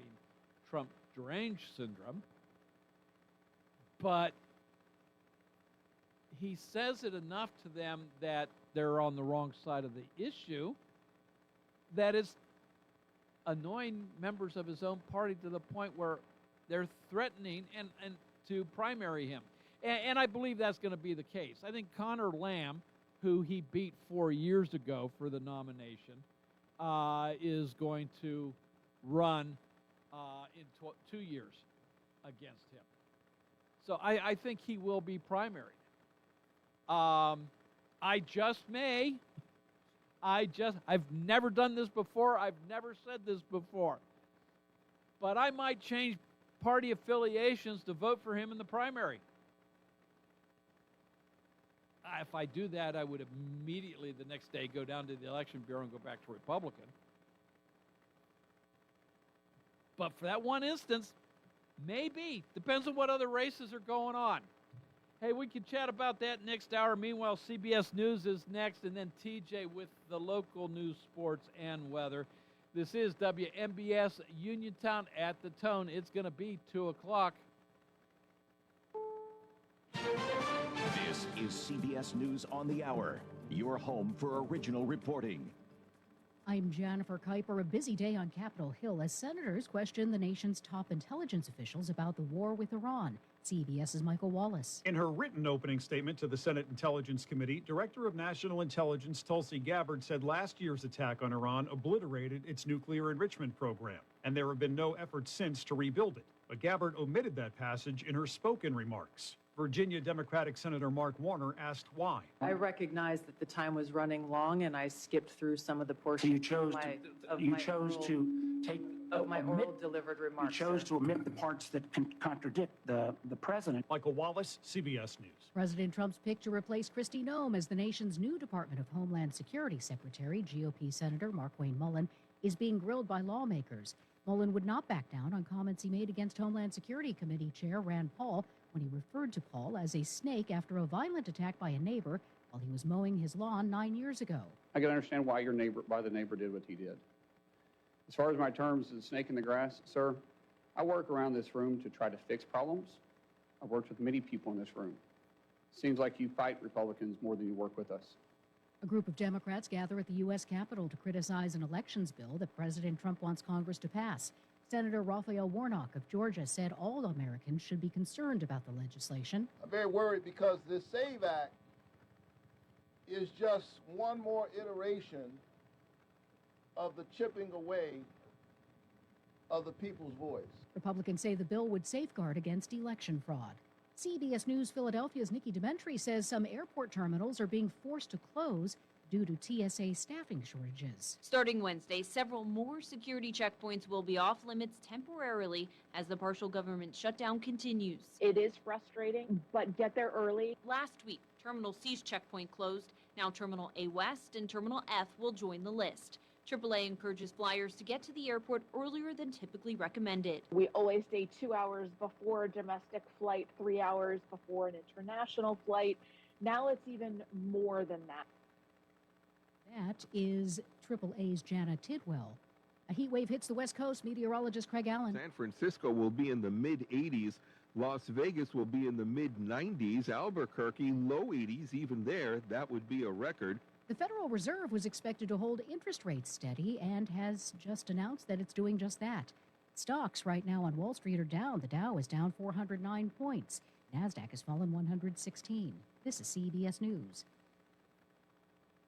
Trump deranged syndrome, but he says it enough to them that they're on the wrong side of the issue that is annoying members of his own party to the point where they're threatening and to primary him. And I believe that's going to be the case. I think Connor Lamb, who he beat 4 years ago for the nomination, is going to run in 2 years against him. So I think he will be primaried. I've never done this before. I've never said this before. But I might change party affiliations to vote for him in the primary. If I do that, I would immediately the next day go down to the election bureau and go back to Republican. But for that one instance, maybe. Depends on what other races are going on. Hey, we can chat about that next hour. Meanwhile, CBS News is next, and then TJ with the local news, sports, and weather. This is WMBS Uniontown at the Tone. It's going to be 2 o'clock. This is CBS News on the Hour, your home for original reporting. I'm Jennifer Kuiper. A busy day on Capitol Hill as senators question the nation's top intelligence officials about the war with Iran. CBS's Michael Wallace. In her written opening statement to the Senate Intelligence Committee, Director of National Intelligence Tulsi Gabbard said last year's attack on Iran obliterated its nuclear enrichment program, and there have been no efforts since to rebuild it. But Gabbard omitted that passage in her spoken remarks. Virginia Democratic Senator Mark Warner asked why. I recognized that the time was running long, and I skipped through some of the portions You chose to take of my oral delivered remarks. You chose to omit the parts that contradict the president. Michael Wallace, CBS News. President Trump's pick to replace Kristi Noem as the nation's new Department of Homeland Security Secretary, GOP Senator Markwayne Mullin, is being grilled by lawmakers. Mullin would not back down on comments he made against Homeland Security Committee Chair Rand Paul when he referred to Paul as a snake after a violent attack by a neighbor while he was mowing his lawn 9 years ago. I can understand why the neighbor did what he did. As far as my terms as a snake in the grass, sir, I work around this room to try to fix problems. I've worked with many people in this room. Seems like you fight Republicans more than you work with us. A group of Democrats gather at the U.S. Capitol to criticize an elections bill that President Trump wants Congress to pass. Senator Raphael Warnock of Georgia said all Americans should be concerned about the legislation. I'm very worried because this SAVE Act is just one more iteration of the chipping away of the people's voice. Republicans say the bill would safeguard against election fraud. CBS News Philadelphia's Nikki Dementri says some airport terminals are being forced to close due to TSA staffing shortages. Starting Wednesday, several more security checkpoints will be off limits temporarily as the partial government shutdown continues. It is frustrating, but get there early. Last week, Terminal C's checkpoint closed. Now Terminal A West and Terminal F will join the list. AAA encourages flyers to get to the airport earlier than typically recommended. We always stay 2 hours before a domestic flight, 3 hours before an international flight. Now it's even more than that. That is AAA's Jana Tidwell. A heat wave hits the West Coast. Meteorologist Craig Allen. San Francisco will be in the mid-80s. Las Vegas will be in the mid-90s. Albuquerque, low 80s. Even there, that would be a record. The Federal Reserve was expected to hold interest rates steady and has just announced that it's doing just that. Stocks right now on Wall Street are down. The Dow is down 409 points. NASDAQ has fallen 116. This is CBS News.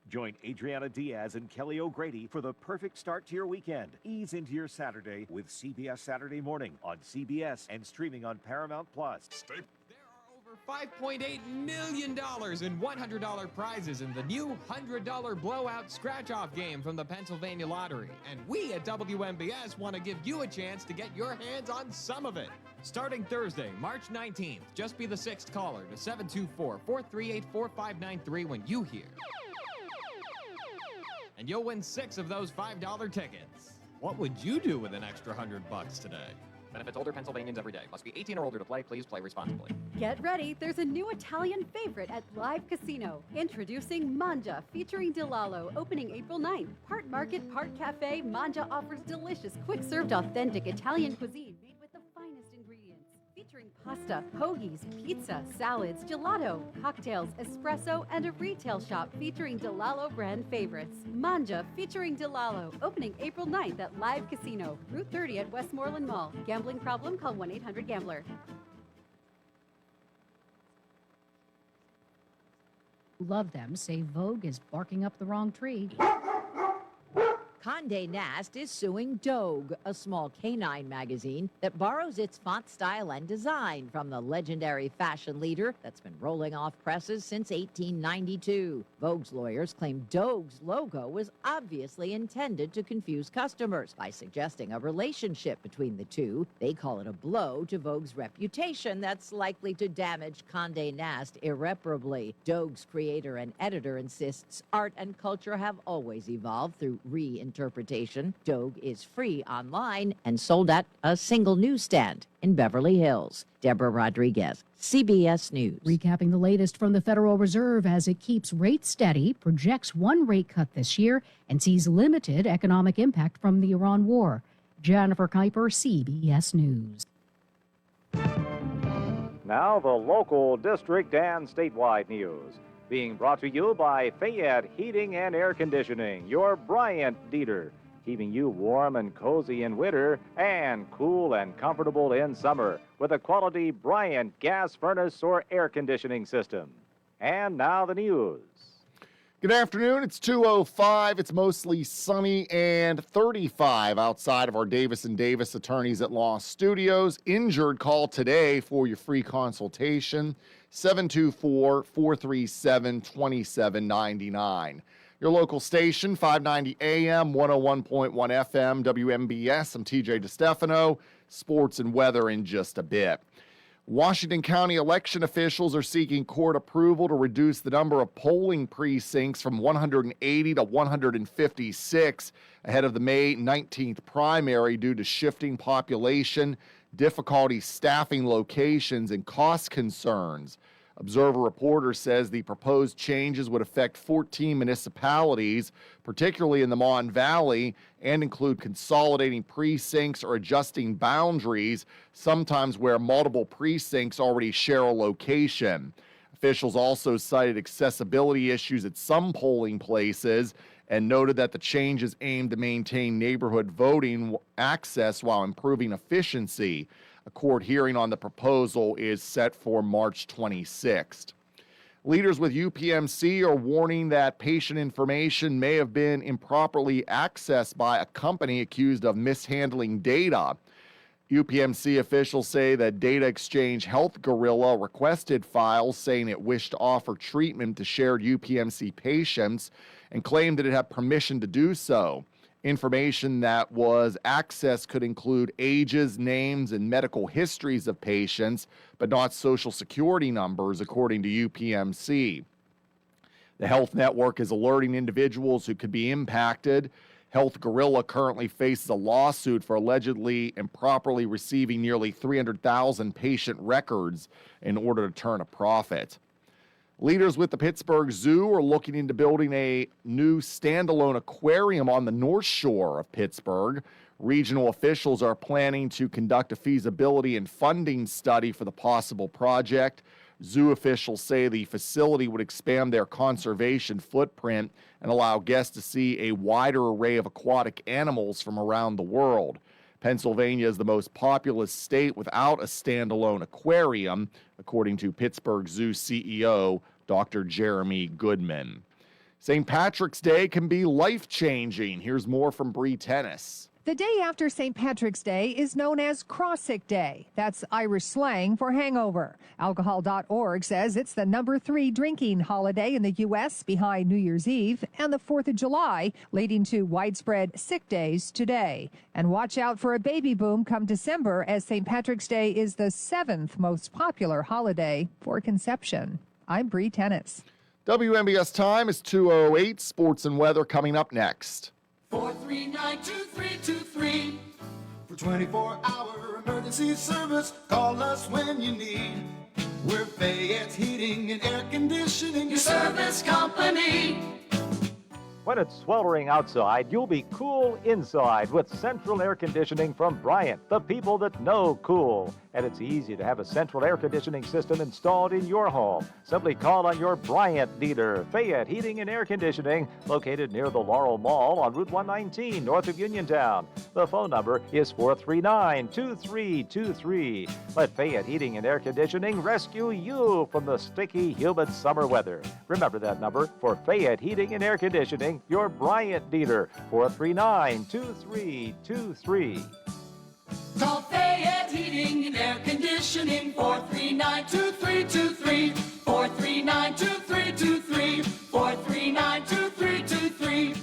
Join Adriana Diaz and Kelly O'Grady for the perfect start to your weekend. Ease into your Saturday with CBS Saturday Morning on CBS and streaming on Paramount Plus. There are over $5.8 million in $100 prizes in the new $100 blowout scratch-off game from the Pennsylvania Lottery. And we at WMBS want to give you a chance to get your hands on some of it. Starting Thursday, March 19th, just be the sixth caller to 724-438-4593 when you hear. And you'll win 6 of those $5 tickets. What would you do with an extra $100 today? Benefits older Pennsylvanians every day. Must be 18 or older to play. Please play responsibly. Get ready, there's a new Italian favorite at Live Casino. Introducing Mangia, featuring DiLallo, opening April 9th. Part market, part cafe, Mangia offers delicious, quick-served, authentic Italian cuisine made with the finest ingredients. Featuring pasta, hoagies, pizza, salads, gelato, cocktails, espresso, and a retail shop featuring DiLallo brand favorites. Mangia, featuring DiLallo, opening April 9th at Live Casino, Route 30 at Westmoreland Mall. Gambling problem? Call 1-800-GAMBLER. Love them say Vogue is barking up the wrong tree. Condé Nast is suing Dogue, a small canine magazine that borrows its font style and design from the legendary fashion leader that's been rolling off presses since 1892. Vogue's lawyers claim Dogue's logo was obviously intended to confuse customers by suggesting a relationship between the two. They call it a blow to Vogue's reputation that's likely to damage Condé Nast irreparably. Dogue's creator and editor insists art and culture have always evolved through reinterpretation. Dogue is free online and sold at a single newsstand in Beverly Hills. Deborah Rodriguez, CBS News. Recapping the latest from the Federal Reserve as it keeps rates steady, projects one rate cut this year, and sees limited economic impact from the Iran war. Jennifer Kuiper, CBS News. Now the local, district, and statewide news. Being brought to you by Fayette Heating and Air Conditioning, your Bryant Dieter, keeping you warm and cozy in winter and cool and comfortable in summer with a quality Bryant gas furnace or air conditioning system. And now the news. Good afternoon. It's 2:05. It's mostly sunny and 35 outside of our Davis & Davis Attorneys at Law Studios. Injured, call today for your free consultation, 724-437-2799. Your local station, 590 AM, 101.1 FM, WMBS. I'm TJ DeStefano. Sports and weather in just a bit. Washington County election officials are seeking court approval to reduce the number of polling precincts from 180 to 156 ahead of the May 19th primary due to shifting population, difficulty staffing locations, and cost concerns. Observer Reporter says the proposed changes would affect 14 municipalities, particularly in the Mon Valley, and include consolidating precincts or adjusting boundaries, sometimes where multiple precincts already share a location. Officials also cited accessibility issues at some polling places and noted that the changes aim to maintain neighborhood voting access while improving efficiency. A court hearing on the proposal is set for March 26th. Leaders with UPMC are warning that patient information may have been improperly accessed by a company accused of mishandling data. UPMC officials say that Data Exchange Health Gorilla requested files saying it wished to offer treatment to shared UPMC patients and claimed that it had permission to do so. Information that was accessed could include ages, names, and medical histories of patients, but not social security numbers, according to UPMC. The health network is alerting individuals who could be impacted. Health Gorilla currently faces a lawsuit for allegedly improperly receiving nearly 300,000 patient records in order to turn a profit. Leaders with the Pittsburgh Zoo are looking into building a new standalone aquarium on the North Shore of Pittsburgh. Regional officials are planning to conduct a feasibility and funding study for the possible project. Zoo officials say the facility would expand their conservation footprint and allow guests to see a wider array of aquatic animals from around the world. Pennsylvania is the most populous state without a standalone aquarium, according to Pittsburgh Zoo CEO Dr. Jeremy Goodman. St. Patrick's Day can be life-changing. Here's more from Bree Tennis. The day after St. Patrick's Day is known as Cross-Sick Day. That's Irish slang for hangover. Alcohol.org says it's the number 3 drinking holiday in the U.S. behind New Year's Eve and the 4th of July, leading to widespread sick days today. And watch out for a baby boom come December, as St. Patrick's Day is the 7th most popular holiday for conception. I'm Bree Tennis. WMBS time is 2:08. Sports and weather coming up next. 439-2323. For 24-hour emergency service, call us when you need. We're Fayette's Heating and Air Conditioning, your service company. When it's sweltering outside, you'll be cool inside with central air conditioning from Bryant, the people that know cool. And it's easy to have a central air conditioning system installed in your home. Simply call on your Bryant dealer, Fayette Heating and Air Conditioning, located near the Laurel Mall on Route 119, north of Uniontown. The phone number is 439-2323. Let Fayette Heating and Air Conditioning rescue you from the sticky, humid summer weather. Remember that number for Fayette Heating and Air Conditioning, your Bryant dealer, 439-2323. Call Fayette Heating and Air Conditioning, 439-2323, 439-2323, 439-2323.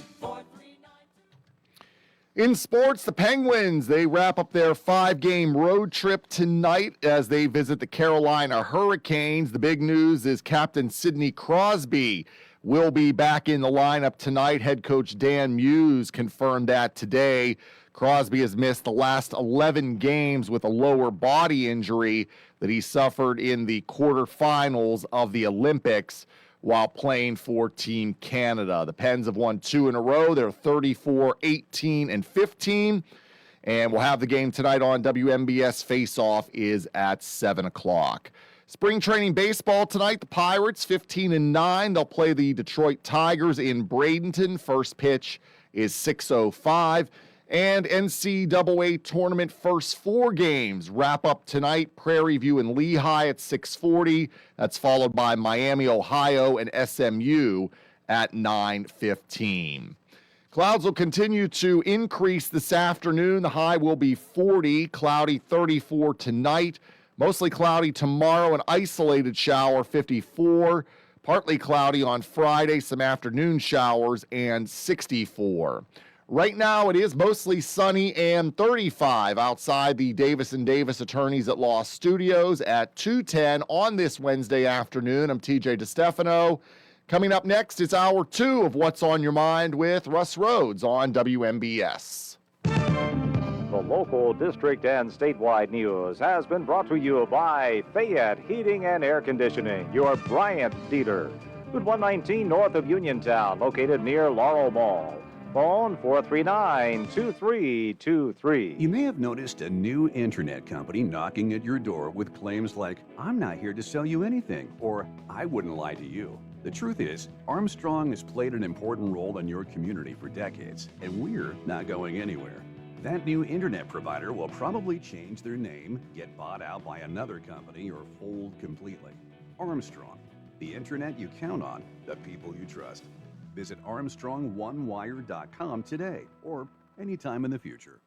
In sports, the Penguins, they wrap up their 5-game road trip tonight as they visit the Carolina Hurricanes. The big news is Captain Sidney Crosby will be back in the lineup tonight. Head coach Dan Muse confirmed that today. Crosby has missed the last 11 games with a lower body injury that he suffered in the quarterfinals of the Olympics while playing for Team Canada. The Pens have won 2 in a row. They're 34-18-15. And we'll have the game tonight on WMBS. Face-off is at 7 o'clock. Spring training baseball tonight. The Pirates 15-9. They'll play the Detroit Tigers in Bradenton. First pitch is 6:05. And NCAA tournament first 4 games wrap up tonight. Prairie View and Lehigh at 6:40. That's followed by Miami, Ohio, and SMU at 9:15. Clouds will continue to increase this afternoon. The high will be 40, cloudy 34 tonight. Mostly cloudy tomorrow, an isolated shower 54. Partly cloudy on Friday, some afternoon showers, and 64. Right now, it is mostly sunny and 35 outside the Davis & Davis Attorneys at Law Studios at 2:10 on this Wednesday afternoon. I'm TJ DeStefano. Coming up next is Hour 2 of What's on Your Mind with Russ Rhodes on WMBS. The local, district, and statewide news has been brought to you by Fayette Heating and Air Conditioning, your Bryant dealer. Route 119 north of Uniontown, located near Laurel Mall. Phone 439-2323. You may have noticed a new internet company knocking at your door with claims like, "I'm not here to sell you anything," or "I wouldn't lie to you." The truth is, Armstrong has played an important role in your community for decades, and we're not going anywhere. That new internet provider will probably change their name, get bought out by another company, or fold completely. Armstrong, the internet you count on, the people you trust. Visit ArmstrongOneWire.com today or anytime in the future.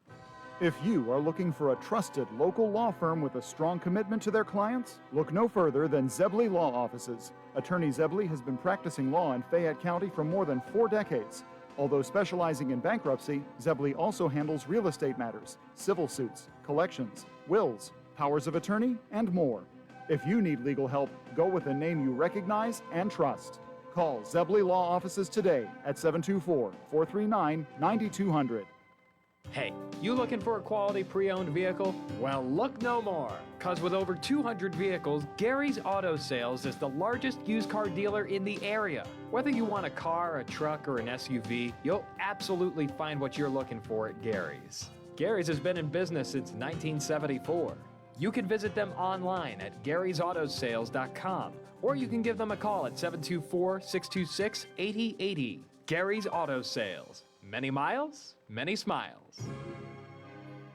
If you are looking for a trusted local law firm with a strong commitment to their clients, look no further than Zebley Law Offices. Attorney Zebley has been practicing law in Fayette County for more than 4 decades. Although specializing in bankruptcy, Zebley also handles real estate matters, civil suits, collections, wills, powers of attorney, and more. If you need legal help, go with a name you recognize and trust. Call Zebley Law Offices today at 724-439-9200. Hey, you looking for a quality pre-owned vehicle? Well, look no more, because with over 200 vehicles, Gary's Auto Sales is the largest used car dealer in the area. Whether you want a car, a truck, or an SUV, you'll absolutely find what you're looking for at Gary's. Gary's has been in business since 1974. You can visit them online at Gary'sAutoSales.com, or you can give them a call at 724-626-8080. Gary's Auto Sales. Many miles, many smiles.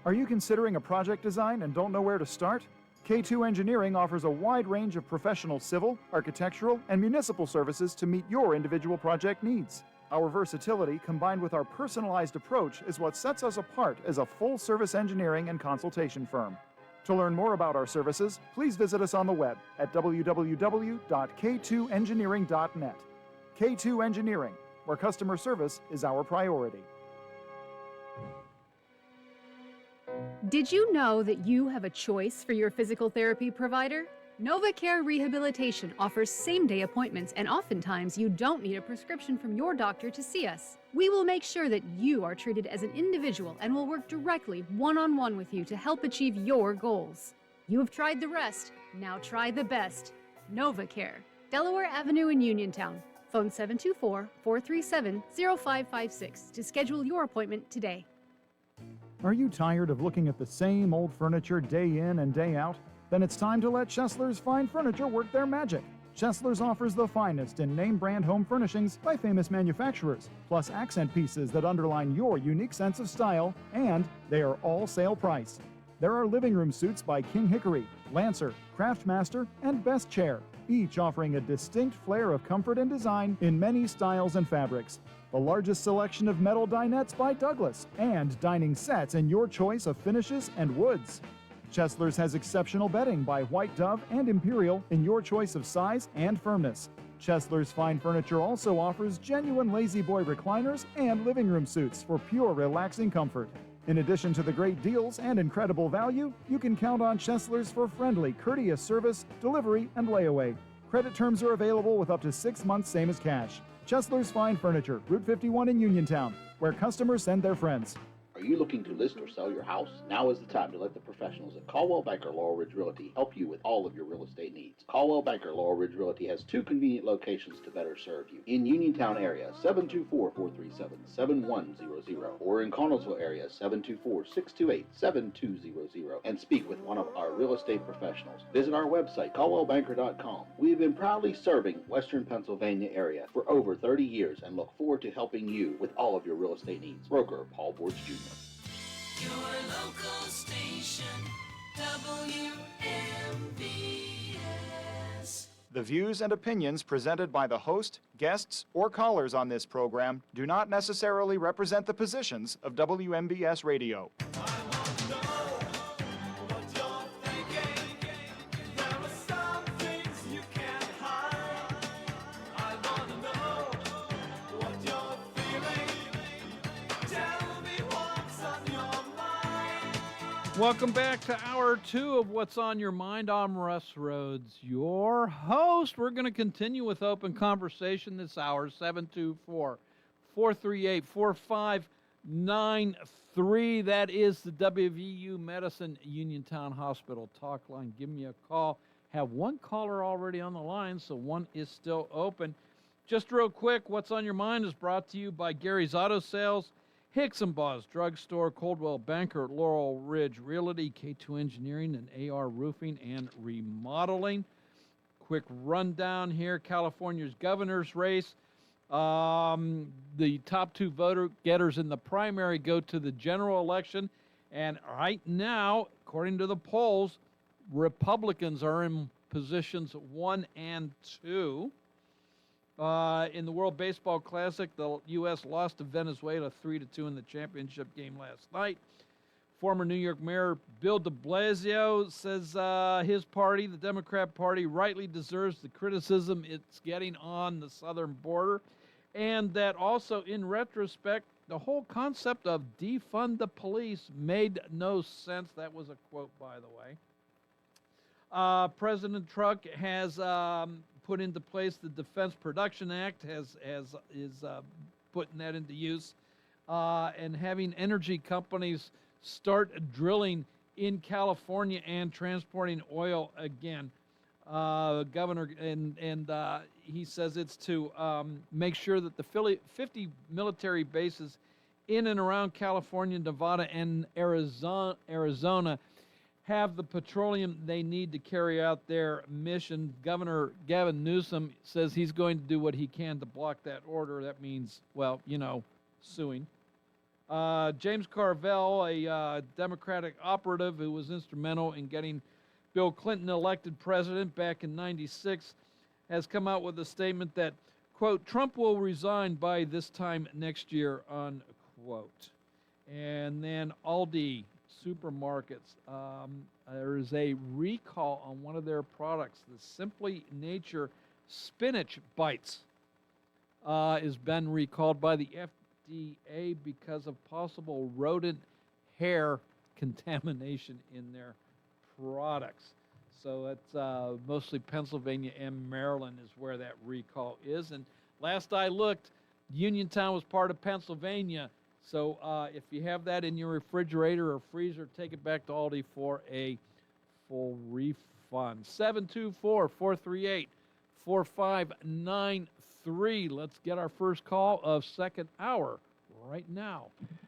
Are you considering a project design and don't know where to start? K2 Engineering offers a wide range of professional civil, architectural, and municipal services to meet your individual project needs. Our versatility, combined with our personalized approach, is what sets us apart as a full-service engineering and consultation firm. To learn more about our services, please visit us on the web at www.k2engineering.net. K2 Engineering, where customer service is our priority. Did you know that you have a choice for your physical therapy provider? NovaCare Rehabilitation offers same-day appointments, and oftentimes you don't need a prescription from your doctor to see us. We will make sure that you are treated as an individual and will work directly one-on-one with you to help achieve your goals. You have tried the rest, now try the best. NovaCare, Delaware Avenue in Uniontown. Phone 724-437-0556 to schedule your appointment today. Are you tired of looking at the same old furniture day in and day out? Then it's time to let Chesler's Fine Furniture work their magic. Chesler's offers the finest in name-brand home furnishings by famous manufacturers, plus accent pieces that underline your unique sense of style, and they are all sale price. There are living room suites by King Hickory, Lancer, Craftmaster, and Best Chair, each offering a distinct flair of comfort and design in many styles and fabrics. The largest selection of metal dinettes by Douglas, and dining sets in your choice of finishes and woods. Chesler's has exceptional bedding by White Dove and Imperial in your choice of size and firmness. Chesler's Fine Furniture also offers genuine Lazy Boy recliners and living room suites for pure relaxing comfort. In addition to the great deals and incredible value, you can count on Chesler's for friendly, courteous service, delivery, and layaway. Credit terms are available with up to 6 months, same as cash. Chesler's Fine Furniture, Route 51 in Uniontown, where customers send their friends. Are you looking to list or sell your house? Now is the time to let the professionals at Caldwell Banker Laurel Ridge Realty help you with all of your real estate needs. Caldwell Banker Laurel Ridge Realty has 2 convenient locations to better serve you. In Uniontown area, 724-437-7100, or in Connellsville area, 724-628-7200, and speak with one of our real estate professionals. Visit our website, caldwellbanker.com. We have been proudly serving Western Pennsylvania area for over 30 years and look forward to helping you with all of your real estate needs. Broker Paul Borge Jr. Your local station, WMBS. The views and opinions presented by the host, guests, or callers on this program do not necessarily represent the positions of WMBS Radio. Welcome back to Hour 2 of What's on Your Mind. I'm Russ Rhodes, your host. We're going to continue with open conversation this hour, 724-438-4593. That is the WVU Medicine Uniontown Hospital talk line. Give me a call. Have one caller already on the line, so one is still open. Just real quick, What's on Your Mind is brought to you by Gary's Auto Sales, Hicks & Baugh's Drugstore, Coldwell Banker, Laurel Ridge Realty, K2 Engineering, and AR Roofing and Remodeling. Quick rundown here, California's governor's race. The top 2 voter getters in the primary go to the general election. And right now, according to the polls, Republicans are in positions 1 and 2. In the World Baseball Classic, the U.S. lost to Venezuela 3-2 in the championship game last night. Former New York Mayor Bill de Blasio says his party, the Democrat Party, rightly deserves the criticism it's getting on the southern border, and that also, in retrospect, the whole concept of defund the police made no sense. That was a quote, by the way. President Trump has put into place the Defense Production Act, is putting that into use, and having energy companies start drilling in California and transporting oil again. Governor, and he says it's to make sure that the 50 military bases in and around California, Nevada, and Arizona have the petroleum they need to carry out their mission. Governor Gavin Newsom says he's going to do what he can to block that order. That means, well, suing. James Carville, a Democratic operative who was instrumental in getting Bill Clinton elected president back in '96, has come out with a statement that, quote, Trump will resign by this time next year, unquote. And then Aldi supermarkets, there is a recall on one of their products, the Simply Nature Spinach Bites. Has been recalled by the FDA because of possible rodent hair contamination in their products. So it's mostly Pennsylvania and Maryland is where that recall is. And last I looked, Uniontown was part of Pennsylvania. So if you have that in your refrigerator or freezer, take it back to Aldi for a full refund. 724-438-4593. Let's get our first call of second hour right now.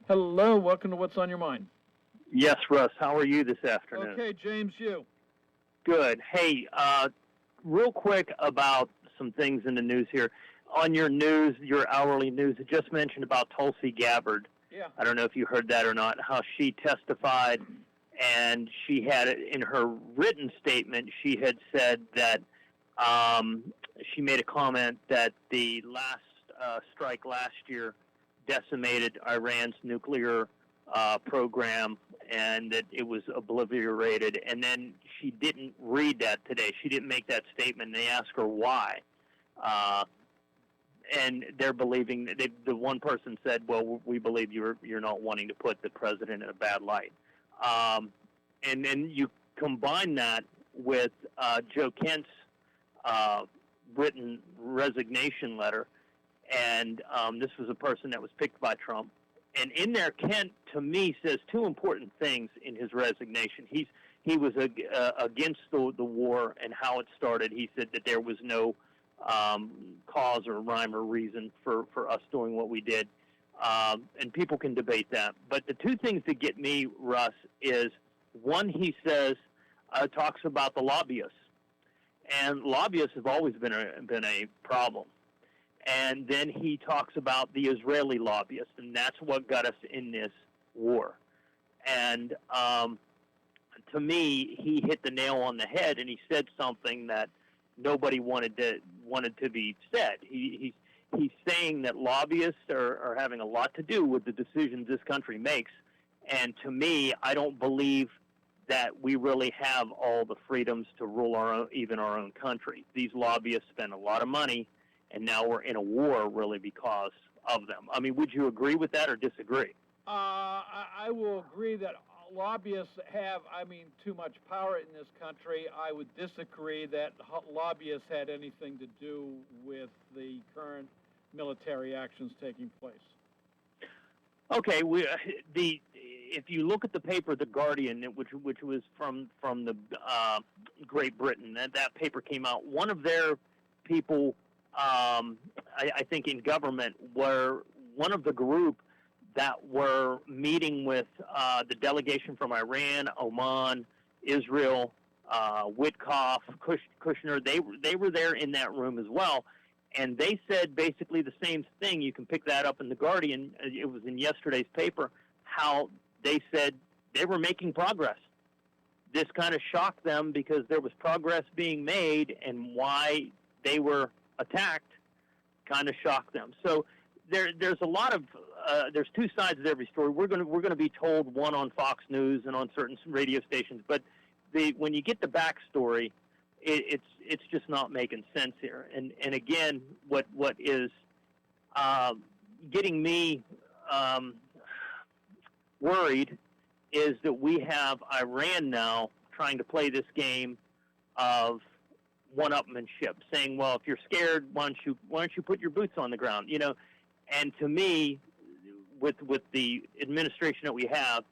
Hello, welcome to What's on Your Mind. Yes, Russ. How are you this afternoon? Okay, James, you. Good. Hey, real quick about some things in the news here. On your news, your hourly news, it just mentioned about Tulsi Gabbard. Yeah. I don't know if you heard that or not, how she testified, and she had, in her written statement, she had said that she made a comment that the last strike last year decimated Iran's nuclear program and that it was obliterated. And then she didn't read that today. She didn't make that statement. They asked her why. And they're believing, the one person said, well, we believe you're not wanting to put the president in a bad light. And then you combine that with Joe Kent's written resignation letter, and this was a person that was picked by Trump. And in there, Kent, to me, says two important things in his resignation. He was against the war and how it started. He said that there was no cause or rhyme or reason for us doing what we did. And people can debate that. But the two things that get me, Russ, is one, he says, talks about the lobbyists. And lobbyists have always been a problem. And then he talks about the Israeli lobbyists, and that's what got us in this war. And to me, he hit the nail on the head, and he said something that nobody wanted to be said. He's saying that lobbyists are having a lot to do with the decisions this country makes. And to me, I don't believe that we really have all the freedoms to rule even our own country. These lobbyists spend a lot of money, and now we're in a war really because of them. I mean, would you agree with that or disagree? I will agree that lobbyists have, too much power in this country. I would disagree that lobbyists had anything to do with the current military actions taking place. Okay, if you look at the paper, The Guardian, which was from the Great Britain, that paper came out. One of their people, I think in government, were one of the group that were meeting with the delegation from Iran, Oman, Israel, Witkoff, Kushner. They were there in that room as well. And they said basically the same thing. You can pick that up in The Guardian. It was in yesterday's paper, how they said they were making progress. This kind of shocked them because there was progress being made, and why they were attacked kind of shocked them. So there's a lot of there's two sides of every story. We're going to be told one on Fox News and on certain radio stations, but when you get the backstory, it's just not making sense here. And again, what is getting me worried is that we have Iran now trying to play this game of one-upmanship, saying, well, if you're scared, why don't you put your boots on the ground? You know, and to me, with the administration that we have,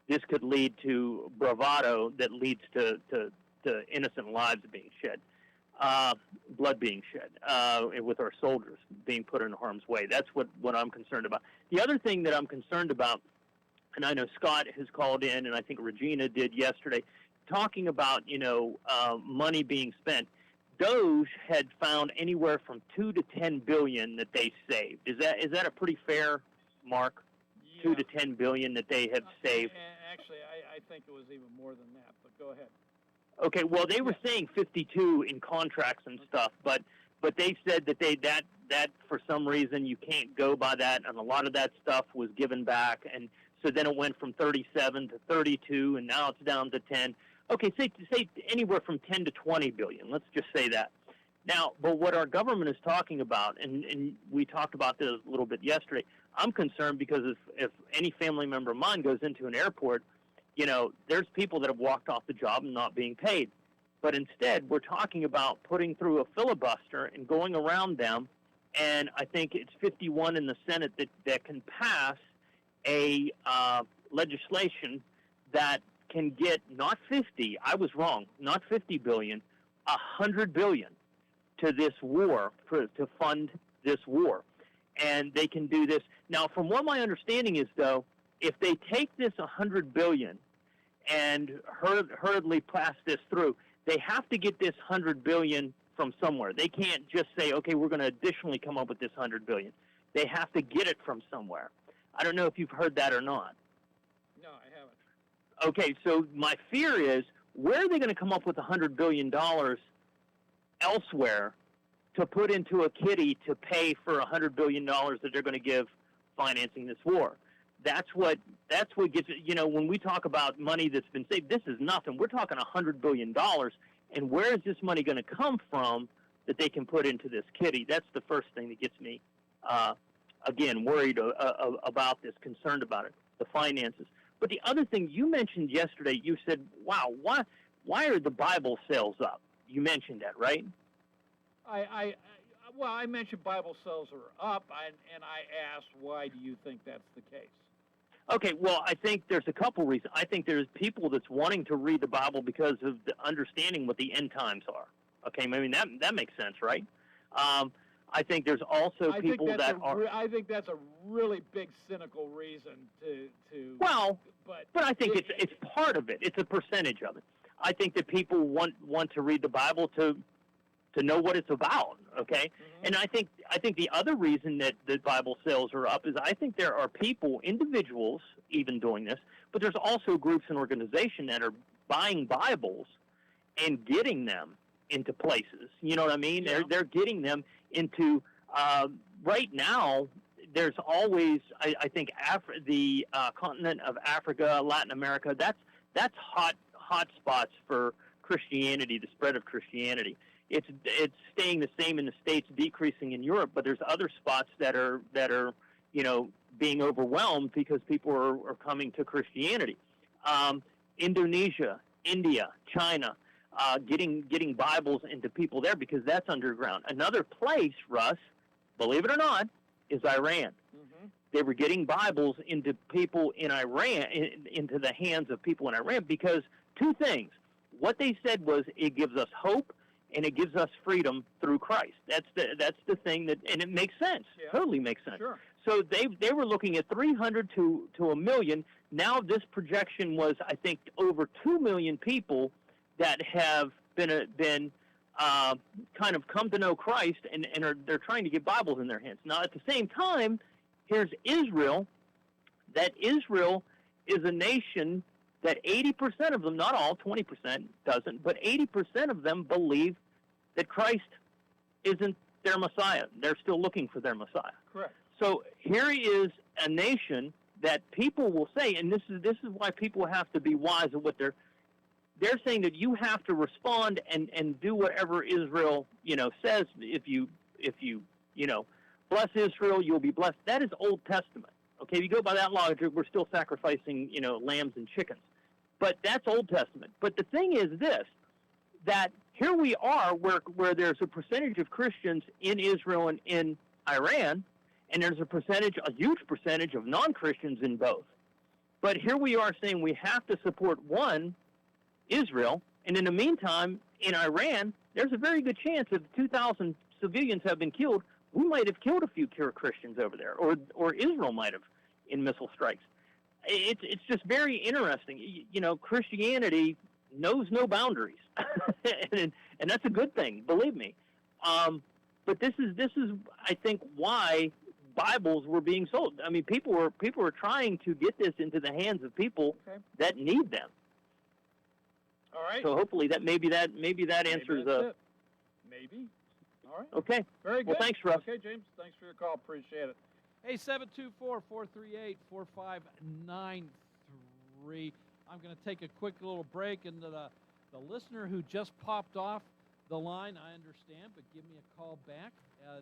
this could lead to bravado that leads to innocent lives being shed, blood being shed, with our soldiers being put in harm's way. That's what I'm concerned about. The other thing that I'm concerned about, and I know Scott has called in, and I think Regina did yesterday, talking about, money being spent. Doge had found anywhere from 2 to 10 billion that they saved. Is that a pretty fair mark? Yeah. 2 to 10 billion that they have saved. Actually, I think it was even more than that. But go ahead. Okay, well, they were saying 52 in contracts and stuff, but they said that that for some reason you can't go by that, and a lot of that stuff was given back, and so then it went from 37 to 32, and now it's down to 10. Okay, say anywhere from 10 to 20 billion. Let's just say that. Now, but what our government is talking about, and we talked about this a little bit yesterday, I'm concerned because if any family member of mine goes into an airport, there's people that have walked off the job and not being paid. But instead, we're talking about putting through a filibuster and going around them, and I think it's 51 in the Senate that can pass a legislation that can get not 50, I was wrong, not 50 billion, 100 billion to this war, to fund this war. And they can do this. Now, from what my understanding is, though, if they take this 100 billion and hurriedly pass this through, they have to get this 100 billion from somewhere. They can't just say, okay, we're going to additionally come up with this 100 billion. They have to get it from somewhere. I don't know if you've heard that or not. No, I haven't. Okay, so my fear is, where are they going to come up with $100 billion elsewhere to put into a kitty to pay for $100 billion that they're going to give financing this war? That's what gets it. When we talk about money that's been saved, this is nothing. We're talking $100 billion, and where is this money going to come from that they can put into this kitty? That's the first thing that gets me, again, worried about this, concerned about it, the finances. But the other thing you mentioned yesterday, you said, wow, why are the Bible sales up? You mentioned that, right? I mentioned Bible sales are up, and I asked, why do you think that's the case? Okay, well, I think there's a couple reasons. I think there's people that's wanting to read the Bible because of the understanding what the end times are. Okay, I mean, that makes sense, right? I think there's also people that are... I think that's a really big cynical reason to Well, but I think it's part of it. It's a percentage of it. I think that people want to read the Bible to know what it's about, okay? Mm-hmm. And I think the other reason that the Bible sales are up is I think there are people, individuals even doing this, but there's also groups and organizations that are buying Bibles and getting them into places. You know what I mean? Yeah. They're getting them into, right now, there's always, I think, the continent of Africa, Latin America, that's hot spots for Christianity, the spread of Christianity. It's staying the same in the States, decreasing in Europe, but there's other spots that are being overwhelmed because people are coming to Christianity. Indonesia, India, China, getting Bibles into people there because that's underground. Another place, Russ, believe it or not, is Iran. Mm-hmm. They were getting Bibles into people in Iran, into the hands of people in Iran because two things. What they said was it gives us hope and it gives us freedom through Christ. That's the thing and it makes sense. Yeah. Totally makes sense. Sure. So they were looking at 300 to 1 million. Now this projection was, I think, over 2 million people that have been kind of come to know Christ and they're trying to get Bibles in their hands. Now at the same time, here's Israel. That Israel is a nation that 80% of them, not all, 20% doesn't, but 80% of them believe that Christ isn't their Messiah. They're still looking for their Messiah. Correct. So here is a nation that people will say, and this is why people have to be wise of what they're saying, that you have to respond and do whatever Israel, says. If you bless Israel, you'll be blessed. That is Old Testament. Okay, if you go by that logic, we're still sacrificing, lambs and chickens. But that's Old Testament. But the thing is this, that here we are where there's a percentage of Christians in Israel and in Iran, and there's a huge percentage of non-Christians in both. But here we are saying we have to support one, Israel, and in the meantime, in Iran, there's a very good chance if 2,000 civilians have been killed, we might have killed a few Christians over there, or Israel might have in missile strikes. It's just very interesting. Christianity knows no boundaries, and that's a good thing, believe me. But this is I think why Bibles were being sold. I mean, people were trying to get this into the hands of people that need them. All right. So hopefully that maybe that answers it. Maybe. All right. Okay. Very good. Well, thanks, Russ. Okay, James. Thanks for your call. Appreciate it. Hey, 724-438-4593. I'm going to take a quick little break, and the listener who just popped off the line, I understand, but give me a call back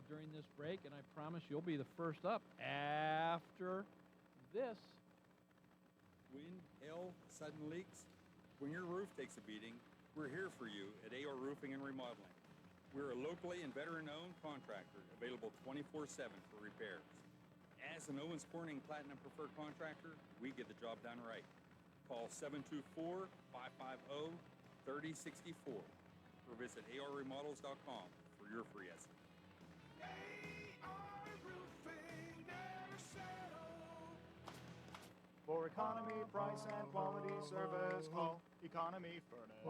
during this break, and I promise you'll be the first up after this. Wind, hail, sudden leaks. When your roof takes a beating, we're here for you at AOR Roofing and Remodeling. We're a locally and veteran-owned contractor, available 24/7 for repairs. As an Owens Corning Platinum Preferred Contractor, we get the job done right. Call 724-550-3064 or visit aorremodels.com for your free estimate. For economy, price, and quality service, call Economy Furnace.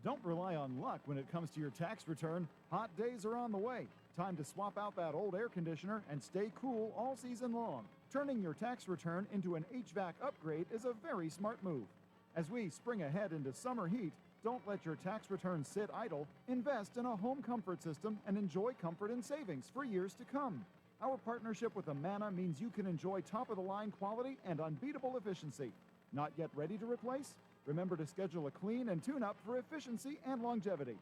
Don't rely on luck when it comes to your tax return. Hot days are on the way. Time to swap out that old air conditioner and stay cool all season long. Turning your tax return into an HVAC upgrade is a very smart move. As we spring ahead into summer heat, don't let your tax return sit idle. Invest in a home comfort system and enjoy comfort and savings for years to come. Our partnership with Amana means you can enjoy top-of-the-line quality and unbeatable efficiency. Not yet ready to replace? Remember to schedule a clean and tune-up for efficiency and longevity.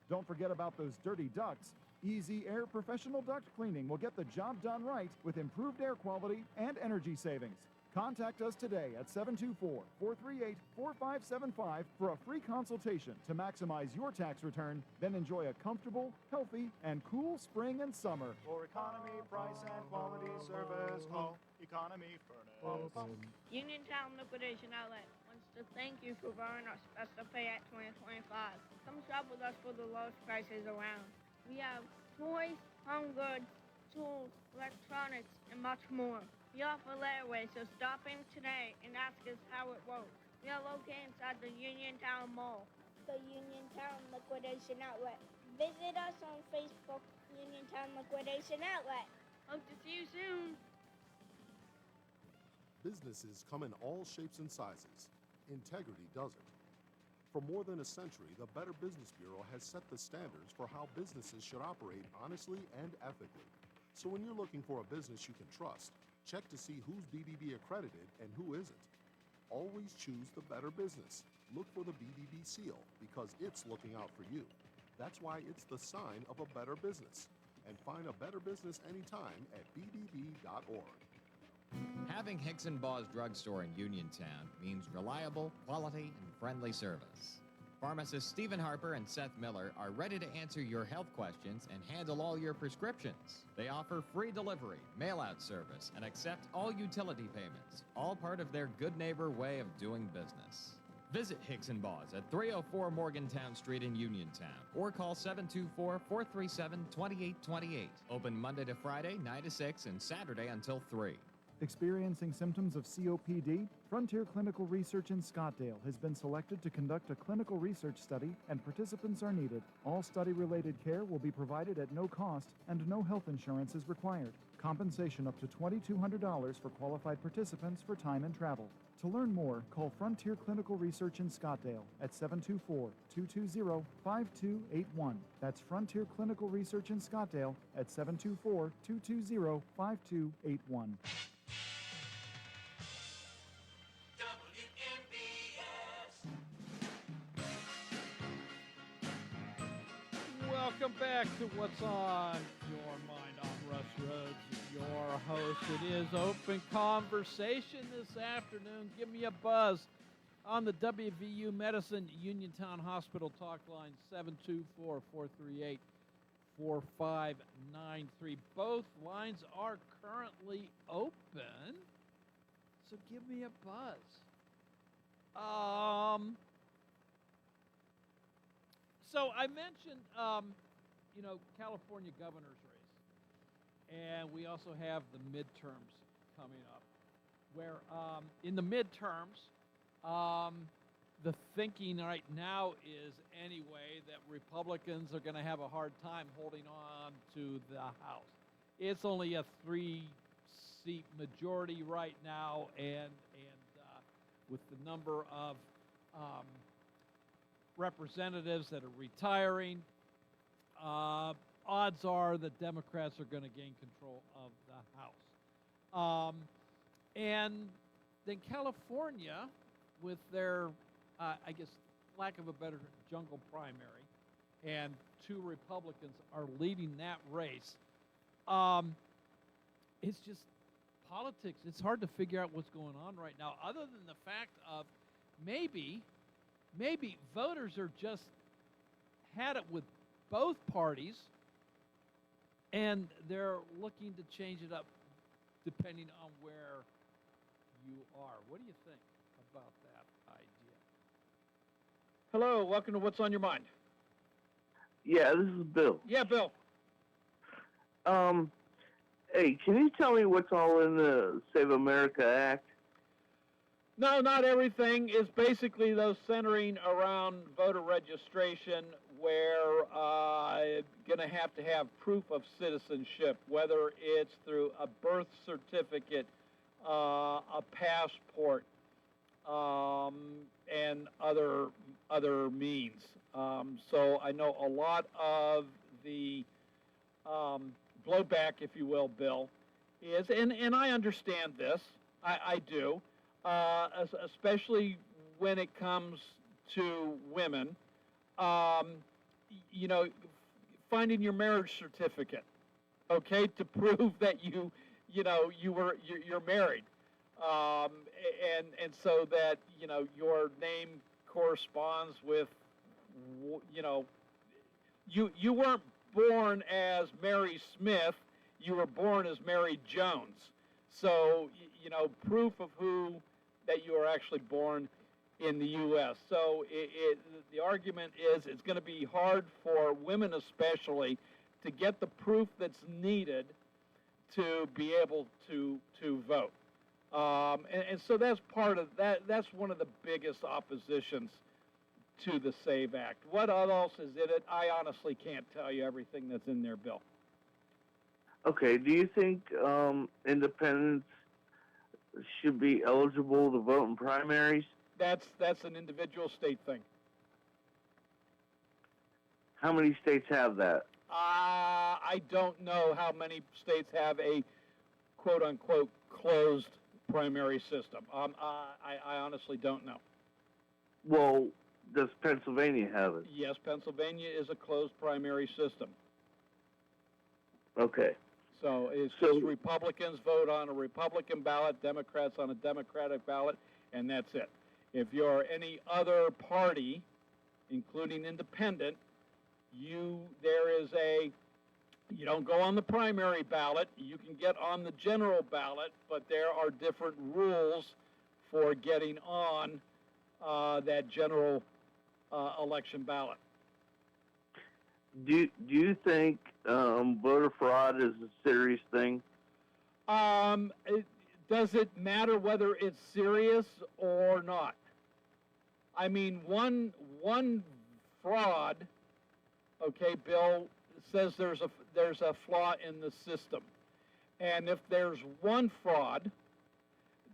Don't forget about those dirty ducts. Easy Air Professional Duct Cleaning will get the job done right with improved air quality and energy savings. Contact us today at 724-438-4575 for a free consultation to maximize your tax return, then enjoy a comfortable, healthy, and cool spring and summer. For economy, price, and quality service, call Economy Furnace. Uniontown Liquidation Outlet wants to thank you for borrowing our special pay at 2025. Come shop with us for the lowest prices around. We have toys, home goods, tools, electronics, and much more. We offer layaway, so stop in today and ask us how it works. We are located inside the Uniontown Mall. The Uniontown Liquidation Outlet. Visit us on Facebook, Uniontown Liquidation Outlet. Hope to see you soon. Businesses come in all shapes and sizes. Integrity doesn't. For more than a century, the Better Business Bureau has set the standards for how businesses should operate honestly and ethically. So when you're looking for a business you can trust, check to see who's BBB accredited and who isn't. Always choose the Better Business. Look for the BBB seal because it's looking out for you. That's why it's the sign of a better business. And find a better business anytime at bbb.org. Having Hicks & Baugh's drugstore in Uniontown means reliable, quality, and friendly service. Pharmacists Stephen Harper and Seth Miller are ready to answer your health questions and handle all your prescriptions. They offer free delivery, mail-out service, and accept all utility payments, all part of their good neighbor way of doing business. Visit Hicks & Baugh's at 304 Morgantown Street in Uniontown or call 724-437-2828. Open Monday to Friday, 9 to 6, and Saturday until 3. Experiencing symptoms of COPD? Frontier Clinical Research in Scottsdale has been selected to conduct a clinical research study, and participants are needed. All study-related care will be provided at no cost, and no health insurance is required. Compensation up to $2,200 for qualified participants for time and travel. To learn more, call Frontier Clinical Research in Scottsdale at 724-220-5281. That's Frontier Clinical Research in Scottsdale at 724-220-5281. Welcome back to What's on Your Mind. I'm Russ Rhodes, your host. It is Open Conversation this afternoon. Give me a buzz on the WVU Medicine Uniontown Hospital talk line, 724-438-4593. Both lines are currently open, so give me a buzz. So I mentioned, California governor's race, and we also have the midterms coming up, where in the midterms, the thinking right now is anyway that Republicans are going to have a hard time holding on to the House. It's only a 3-seat majority right now, and with the number of representatives that are retiring, odds are the Democrats are going to gain control of the House. And then California, with their, I guess, lack of a better jungle primary, and 2 Republicans are leading that race. It's just politics. It's hard to figure out what's going on right now, other than the fact of maybe voters are just had it with both parties, and they're looking to change it up depending on where you are. What do you think about that idea? Hello, welcome to What's on Your Mind. Yeah, this is Bill. Yeah, Bill. Hey, can you tell me what's all in the Save America Act? No, not everything. Is basically those centering around voter registration, where going to have proof of citizenship, whether it's through a birth certificate, a passport, and other means. So I know a lot of the blowback, if you will, Bill, is, and I understand this, I do, especially when it comes to women, you know, finding your marriage certificate, okay, to prove that you're married, and so that your name corresponds with, you weren't born as Mary Smith, you were born as Mary Jones. So, proof of that you were actually born in the U.S. So the argument is it's going to be hard for women especially to get the proof that's needed to be able to vote. And so that's part of that. That's one of the biggest oppositions to the SAVE Act. What else is in it? I honestly can't tell you everything that's in there, Bill. Okay, do you think independents should be eligible to vote in primaries? That's an individual state thing. How many states have that? I don't know how many states have a quote-unquote closed primary system. I honestly don't know. Well, does Pennsylvania have it? Yes, Pennsylvania is a closed primary system. Okay. So it's just Republicans vote on a Republican ballot, Democrats on a Democratic ballot, and that's it. If you're any other party, including independent, you don't go on the primary ballot. You can get on the general ballot, but there are different rules for getting on that general election ballot. Do you think voter fraud is a serious thing? Does it matter whether it's serious or not? I mean, one fraud, okay, Bill, says there's a flaw in the system. And if there's one fraud,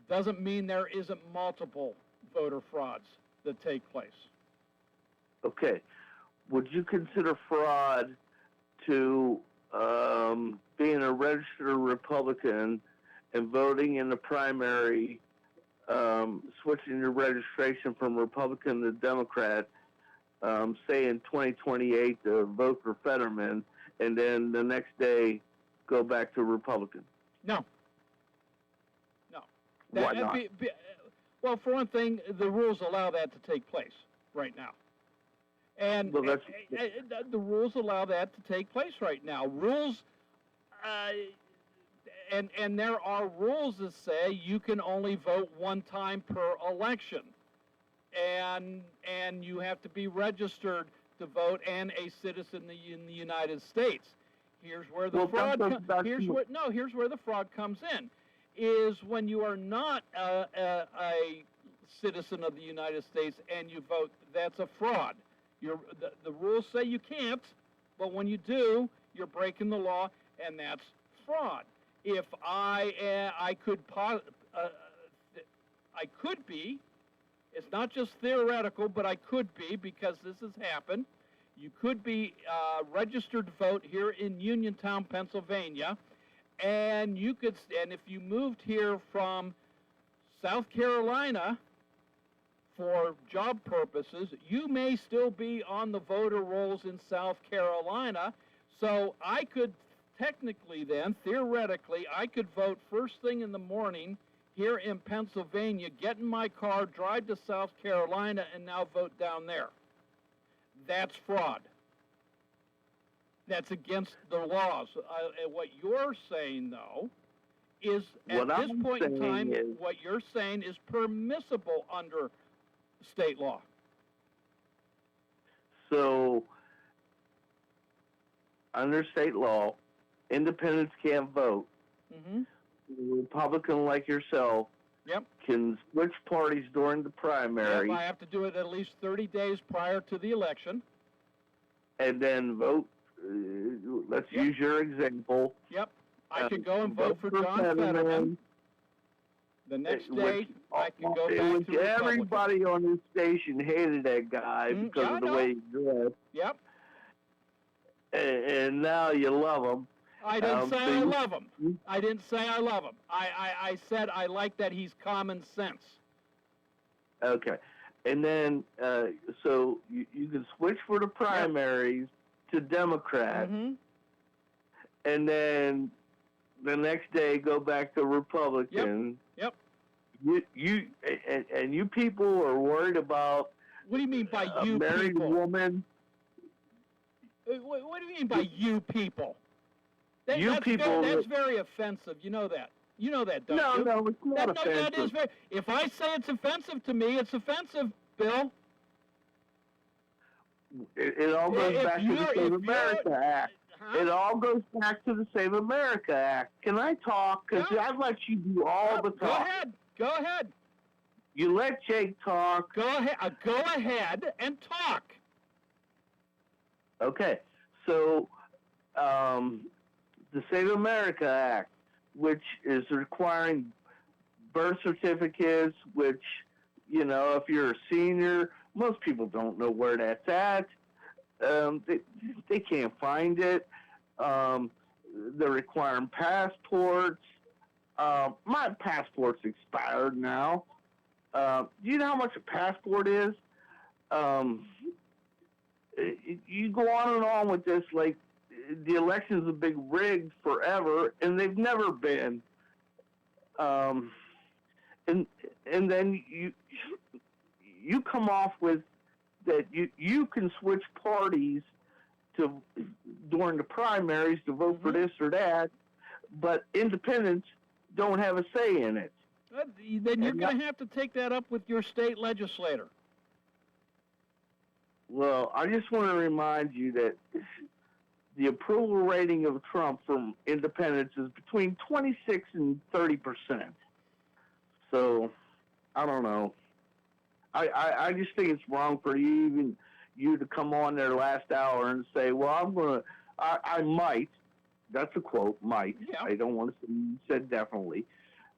doesn't mean there isn't multiple voter frauds that take place. Okay. Would you consider fraud to being a registered Republican and voting in the primary, switching your registration from Republican to Democrat, say in 2028 to vote for Fetterman, and then the next day go back to Republican? No. Why not? Well, for one thing, the rules allow that to take place right now. And the rules allow that to take place right now. Rules, and there are rules that say you can only vote one time per election, and you have to be registered to vote and a citizen in the United States. Here's where the here's where the fraud comes in, is when you are not a citizen of the United States and you vote. That's a fraud. The rules say you can't, but when you do, you're breaking the law, and that's fraud. If I could be, it's not just theoretical, but I could be, because this has happened. You could be registered to vote here in Uniontown, Pennsylvania, and if you moved here from South Carolina for job purposes, you may still be on the voter rolls in South Carolina. So I could technically then, theoretically, I could vote first thing in the morning here in Pennsylvania, get in my car, drive to South Carolina, and now vote down there. That's fraud. That's against the laws. And what you're saying, though, is at this point in time, what you're saying is permissible under state law. So, under state law, independents can't vote. Mm-hmm. A Republican like yourself can switch parties during the primary. I have to do it at least 30 days prior to the election. And then vote. Let's use your example. Yep. I could go and vote for John Fetterman. The next day, I can go back to everybody on this station hated that guy because of the way he dressed. Yep. And now you love him. I didn't say I love him. I didn't say I love him. I said I like that he's common sense. Okay. And then, so you can switch for the primaries to Democrat. Mm-hmm. And then the next day go back to Republican. Yep. You people are worried about. What do you mean by a you married people? Woman. What do you mean by you people? That's very offensive. You know that. You know that, don't you? No, it's not offensive. No, that is very. If I say it's offensive to me, it's offensive, Bill. It all goes back to the Save America Act. It all goes back to the Save America Act. Can I talk? Because I've let you do all the talk. Go ahead. You let Jake talk. Go ahead and talk. Okay. So, the Save America Act, which is requiring birth certificates, which, if you're a senior, most people don't know where that's at. They can't find it. They're requiring passports. My passport's expired now. Do you know how much a passport is? You go on and on with this like the elections have been rigged forever, and they've never been. And then you come off with that you can switch parties during the primaries to vote for this or that, but independents don't have a say in it. Then you're going to have to take that up with your state legislator. Well, I just want to remind you that the approval rating of Trump from independents is between 26 and 30%. So, I don't know. I just think it's wrong for you to come on there last hour and say, well, I might, that's a quote, might. Yeah. I don't want to say you said definitely.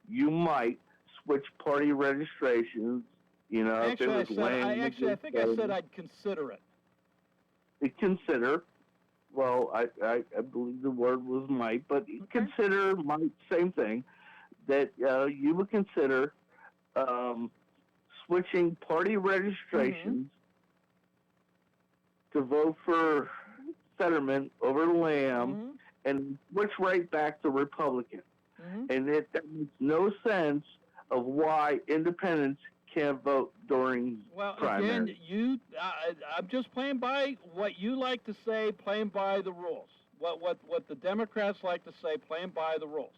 You might switch party registrations, if it was I think I said I'd consider it. Consider. Well, I believe the word was might, but consider, might, same thing, that you would consider switching party registrations to vote for Fetterman over Lamb and switch right back to Republican. And that makes no sense of why independents can't vote during primaries. Again, I'm just playing by what you like to say, playing by the rules. What the Democrats like to say, playing by the rules.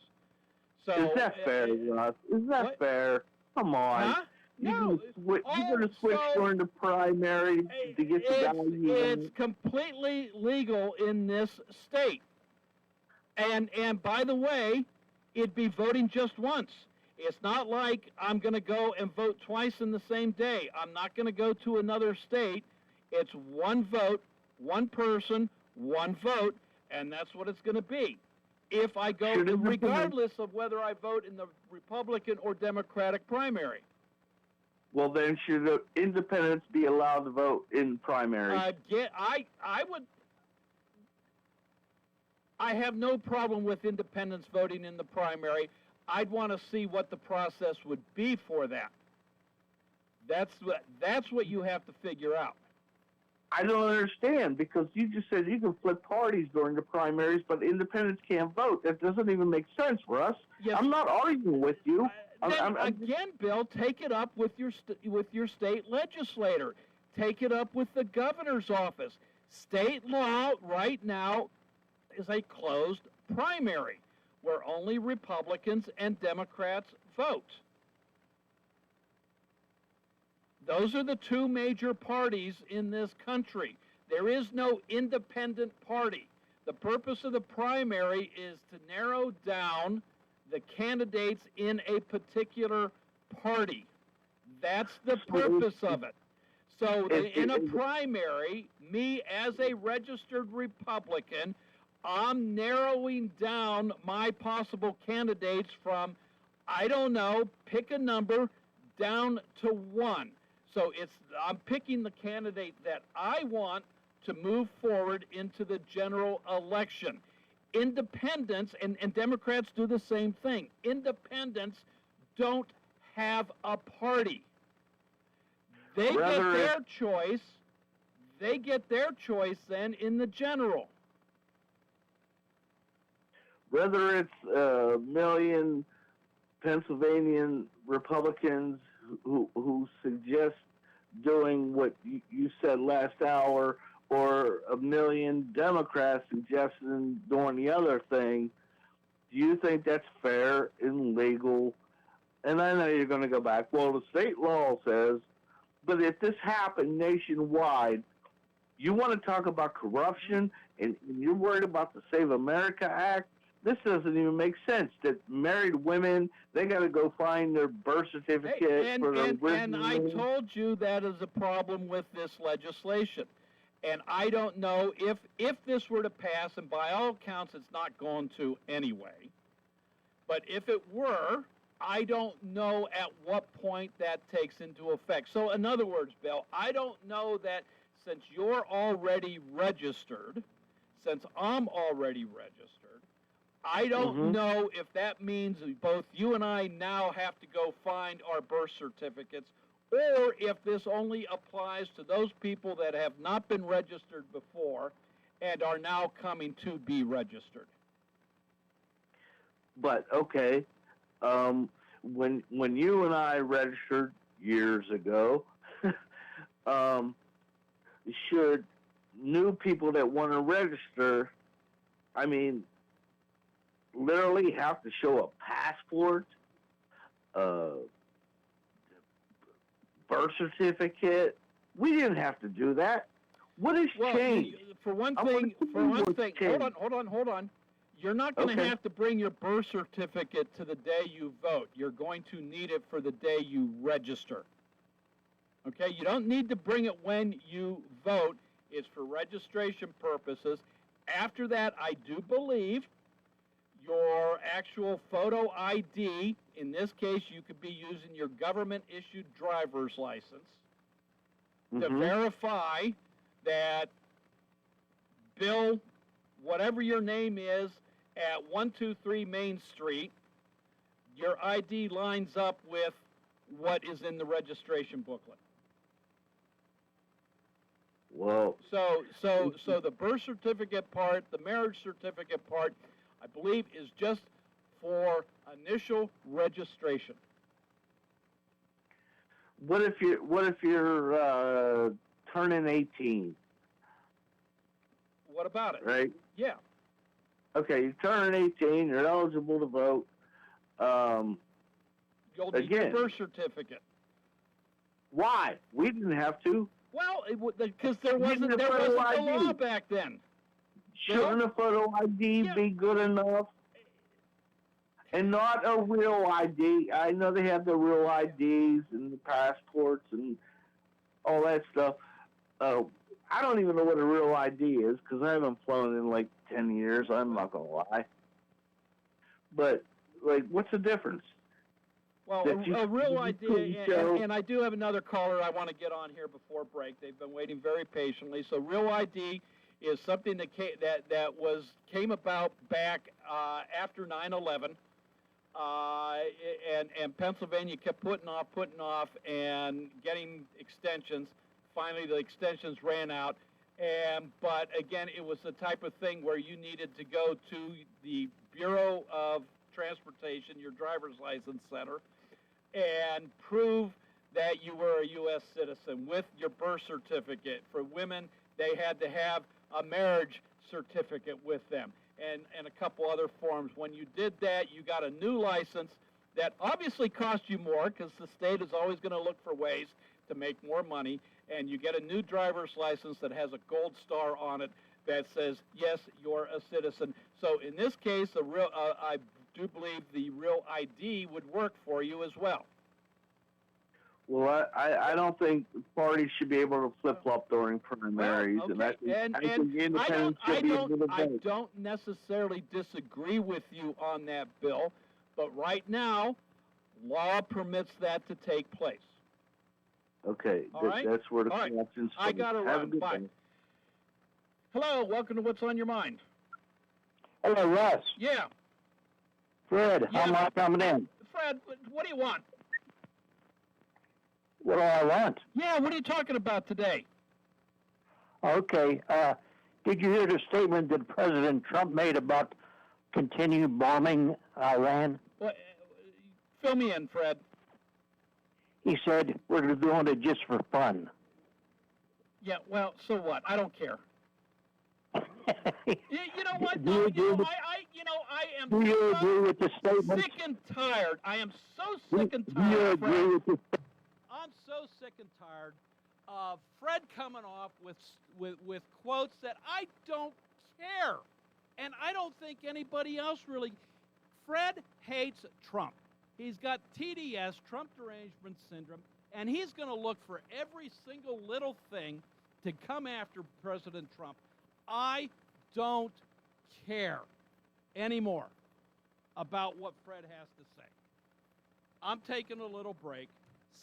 So is that fair, Russ? Is that fair? Come on. Huh? You're going to switch during the primary to get the guy you want. It's completely legal in this state. And by the way, it'd be voting just once. It's not like I'm going to go and vote twice in the same day. I'm not going to go to another state. It's one vote, one person, one vote, and that's what it's going to be. If I go, regardless of whether I vote in the Republican or Democratic primary. Well, then should the independents be allowed to vote in primaries? I have no problem with independents voting in the primary. I'd want to see what the process would be for that. That's what you have to figure out. I don't understand, because you just said you can flip parties during the primaries, but independents can't vote. That doesn't even make sense, Russ. Yes. I'm not arguing with you. Again, Bill, take it up with your state legislator. Take it up with the governor's office. State law right now is a closed primary where only Republicans and Democrats vote. Those are the two major parties in this country. There is no independent party. The purpose of the primary is to narrow down the candidates in a particular party. That's the purpose of it. So in a primary, me as a registered Republican, I'm narrowing down my possible candidates from, I don't know, pick a number, down to one. So I'm picking the candidate that I want to move forward into the general election. Independents, and Democrats do the same thing. Independents don't have a party. They get their choice then in the general. Whether it's a million Pennsylvanian Republicans who suggest doing what you said last hour, or a million Democrats suggesting doing the other thing, do you think that's fair and legal? And I know you're going to go back, well, the state law says, but if this happened nationwide, you want to talk about corruption and you're worried about the Save America Act? This doesn't even make sense, that married women, they got to go find their birth certificate and I told you that is a problem with this legislation. And I don't know if this were to pass, and by all accounts it's not going to anyway, but if it were, I don't know at what point that takes into effect. So in other words, Bill, I don't know that since you're already registered, since I'm already registered, I don't know if that means both you and I now have to go find our birth certificates, or if this only applies to those people that have not been registered before and are now coming to be registered. But, okay, when you and I registered years ago, should new people that want to register, I mean, literally have to show a passport, birth certificate? We didn't have to do that. What has changed? For one thing, hold on. You're not going to have to bring your birth certificate to the day you vote. You're going to need it for the day you register. Okay, you don't need to bring it when you vote. It's for registration purposes. After that, I do believe your actual photo ID, in this case, you could be using your government-issued driver's license to verify that Bill, whatever your name is, at 123 Main Street, your ID lines up with what is in the registration booklet. Whoa. So the birth certificate part, the marriage certificate part, I believe is just for initial registration. What if you're turning 18? What about it? Right? Yeah. Okay, you're turning 18, you're eligible to vote. You'll need your birth certificate. Why? We didn't have to. Well, because there wasn't a law back then. Shouldn't a photo ID be good enough? And not a real ID. I know they have the real IDs and the passports and all that stuff. I don't even know what a real ID is because I haven't flown in like 10 years. I'm not going to lie. But, like, what's the difference? Well, that you a real you ID, couldn't show? and I do have another caller I want to get on here before break. They've been waiting very patiently. So real ID is something that came about back after 9/11, and Pennsylvania kept putting off, and getting extensions. Finally, the extensions ran out, but again, it was the type of thing where you needed to go to the Bureau of Transportation, your driver's license center, and prove that you were a U.S. citizen with your birth certificate. For women, they had to have a marriage certificate with them, and a couple other forms. When you did that, you got a new license that obviously cost you more, because the state is always going to look for ways to make more money, and you get a new driver's license that has a gold star on it that says, yes, you're a citizen. So in this case, I do believe the real ID would work for you as well. Well, I don't think parties should be able to flip-flop during primaries, Well, and I okay. think the independents should be able to I vote. don't necessarily disagree with you on that, Bill, but right now, law permits that to take place. Okay, All right? that's where the All right. questions. I got to Have a run. good Bye. day. Hello, welcome to What's on Your Mind. Hello, Russ. Yeah. Fred, how am I coming in? Fred, what do you want? What do I want? Yeah, what are you talking about today? Okay, did you hear the statement that President Trump made about continue bombing Iran? Well, fill me in, Fred. He said, we're doing it just for fun. Yeah, well, so what? I don't care. You know what? Do you agree with- I am Do you agree with the statement? sick and tired. I am so sick and Do you tired, agree Fred. with the I'm so sick and tired of Fred coming off with quotes that I don't care. And I don't think anybody else really. Fred hates Trump. He's got TDS, Trump derangement syndrome, and he's going to look for every single little thing to come after President Trump. I don't care anymore about what Fred has to say. I'm taking a little break.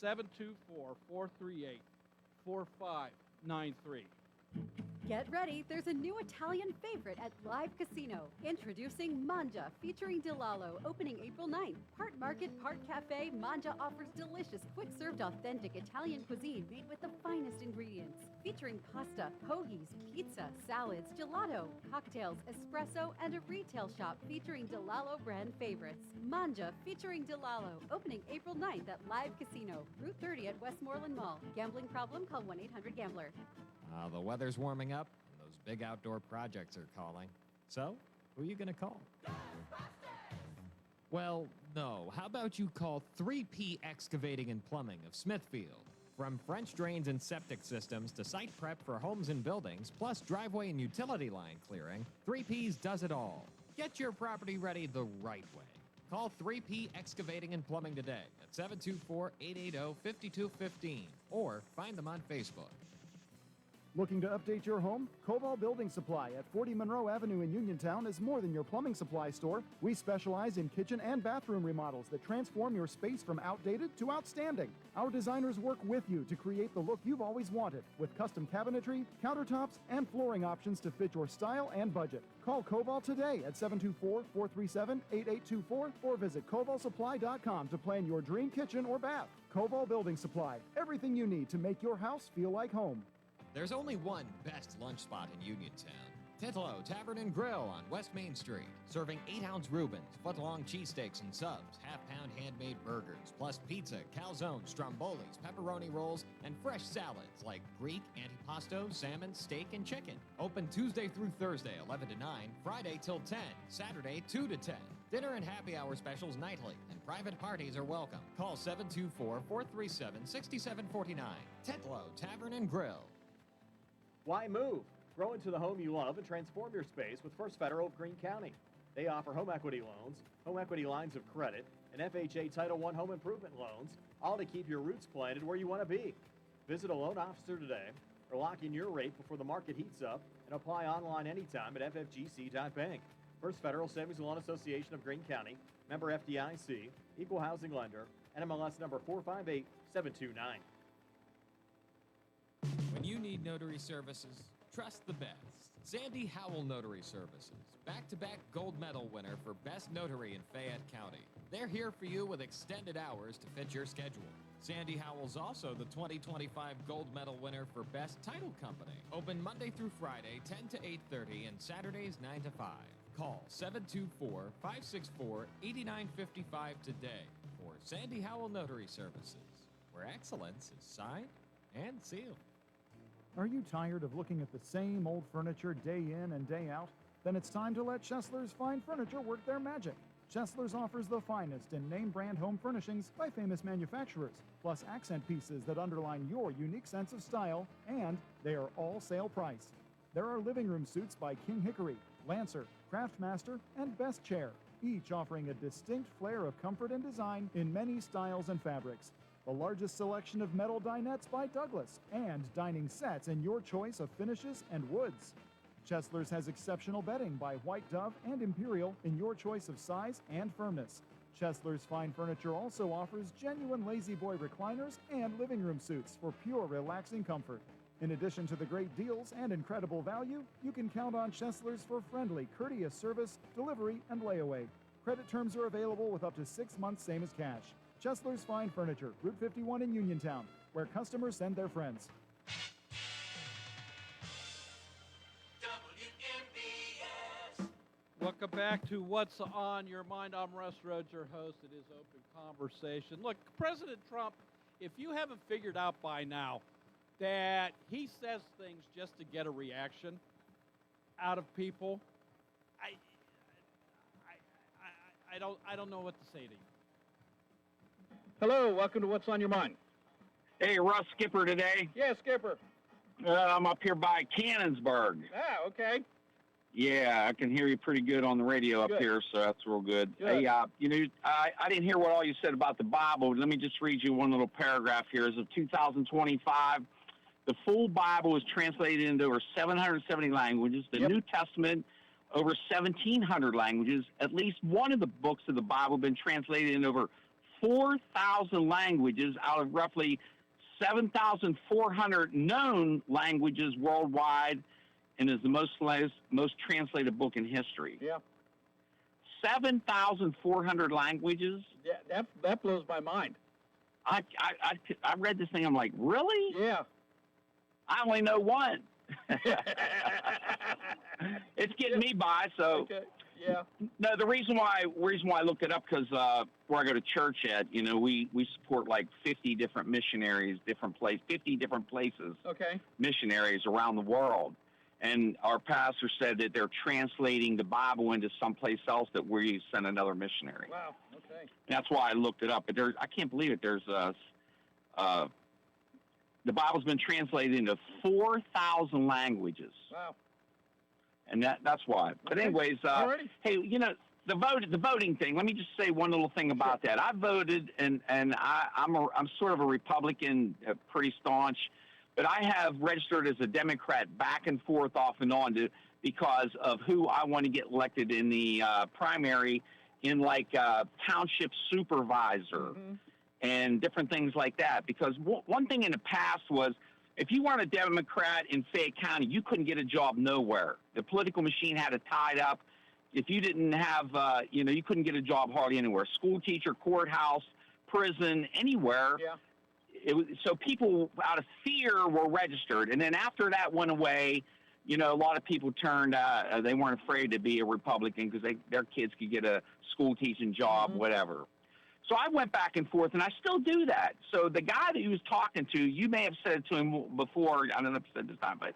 724-438-4593. Get ready, there's a new Italian favorite at Live Casino. Introducing Mangia, featuring Dilalo, opening April 9th. Part market, part cafe, Mangia offers delicious, quick-served, authentic Italian cuisine made with the finest ingredients. Featuring pasta, hoagies, pizza, salads, gelato, cocktails, espresso, and a retail shop featuring Dilalo brand favorites. Mangia, featuring Dilalo, opening April 9th at Live Casino, Route 30 at Westmoreland Mall. Gambling problem? Call 1-800-GAMBLER. The weather's warming up, and those big outdoor projects are calling. So, who are you going to call? Well, no. How about you call 3P Excavating and Plumbing of Smithfield? From French drains and septic systems to site prep for homes and buildings, plus driveway and utility line clearing, 3P's does it all. Get your property ready the right way. Call 3P Excavating and Plumbing today at 724-880-5215 or find them on Facebook. Looking to update your home? Cobalt Building Supply at 40 Monroe Avenue in Uniontown is more than your plumbing supply store. We specialize in kitchen and bathroom remodels that transform your space from outdated to outstanding. Our designers work with you to create the look you've always wanted with custom cabinetry, countertops, and flooring options to fit your style and budget. Call Cobalt today at 724-437-8824 or visit cobaltsupply.com to plan your dream kitchen or bath. Cobalt Building Supply, everything you need to make your house feel like home. There's only one best lunch spot in Uniontown. Titlo Tavern and Grill on West Main Street, serving 8-ounce Reubens, foot-long cheesesteaks and subs, half-pound handmade burgers, plus pizza, calzones, strombolis, pepperoni rolls, and fresh salads like Greek, antipasto, salmon, steak, and chicken. Open Tuesday through Thursday, 11 to 9, Friday till 10, Saturday 2 to 10. Dinner and happy hour specials nightly, and private parties are welcome. Call 724-437-6749. Titlo Tavern and Grill. Why move? Grow into the home you love and transform your space with First Federal of Greene County. They offer home equity loans, home equity lines of credit, and FHA Title I home improvement loans, all to keep your roots planted where you want to be. Visit a loan officer today or lock in your rate before the market heats up and apply online anytime at ffgc.bank. First Federal Savings and Loan Association of Greene County, member FDIC, Equal housing lender. NMLS number 458729. When you need notary services, trust the best. Sandy Howell Notary Services, back-to-back gold medal winner for Best Notary in Fayette County. They're here for you with extended hours to fit your schedule. Sandy Howell's also the 2025 gold medal winner for Best Title Company. Open Monday through Friday, 10 to 8:30, and Saturdays, 9 to 5. Call 724-564-8955 today for Sandy Howell Notary Services, where excellence is signed and sealed. Are you tired of looking at the same old furniture day in and day out? Then it's time to let Chesler's Fine Furniture work their magic. Chesler's offers the finest in name brand home furnishings by famous manufacturers, plus accent pieces that underline your unique sense of style, and they are all sale priced. There are living room suites by King Hickory, Lancer, Craftmaster, and Best Chair, each offering a distinct flair of comfort and design in many styles and fabrics. The largest selection of metal dinettes by Douglas, and dining sets in your choice of finishes and woods. Chesler's has exceptional bedding by White Dove and Imperial in your choice of size and firmness. Chesler's Fine Furniture also offers genuine Lazy Boy recliners and living room suites for pure relaxing comfort. In addition to the great deals and incredible value, you can count on Chesler's for friendly, courteous service, delivery, and layaway. Credit terms are available with up to 6 months, same as cash. Chesler's Fine Furniture, Route 51 in Uniontown, where customers send their friends. Welcome back to What's on Your Mind. I'm Russ Rhodes, your host. It is Open Conversation. Look, President Trump, if you haven't figured out by now that he says things just to get a reaction out of people, I don't know what to say to you. Hello, welcome to What's on Your Mind. Hey, Russ, Skipper today. Yeah, Skipper. I'm up here by Cannonsburg. Ah, okay. Yeah, I can hear you pretty good on the radio up here, so that's real good. Hey, I didn't hear what all you said about the Bible. Let me just read you one little paragraph here. As of 2025, the full Bible is translated into over 770 languages. The New Testament, over 1,700 languages. At least one of the books of the Bible has been translated in over 4,000 languages out of roughly 7,400 known languages worldwide, and is the most translated book in history. Yeah. 7,400 languages? Yeah, that blows my mind. I read this thing, I'm like, really? Yeah. I only know one. It's getting me by, so. Okay. Yeah. No, the reason why I looked it up, because where I go to church at, we support like 50 different missionaries, 50 different places. Okay. Missionaries around the world. And our pastor said that they're translating the Bible into someplace else that we send another missionary. Wow. Okay. And that's why I looked it up. But I can't believe it. There's the Bible's been translated into 4,000 languages. Wow. And that's why. But anyways, hey, the voting thing. Let me just say one little thing about that. I voted, and I'm sort of a Republican, pretty staunch. But I have registered as a Democrat back and forth, off and on, because of who I want to get elected in the primary, in like township supervisor and different things like that. Because one thing in the past was, if you weren't a Democrat in Fayette County, you couldn't get a job nowhere. The political machine had it tied up. If you didn't have, you couldn't get a job hardly anywhere. School teacher, courthouse, prison, anywhere. Yeah. So people out of fear were registered, and then after that went away, a lot of people turned. They weren't afraid to be a Republican because their kids could get a school teaching job, whatever. So I went back and forth, and I still do that. So the guy that he was talking to, you may have said it to him before. I don't know if I said this time, but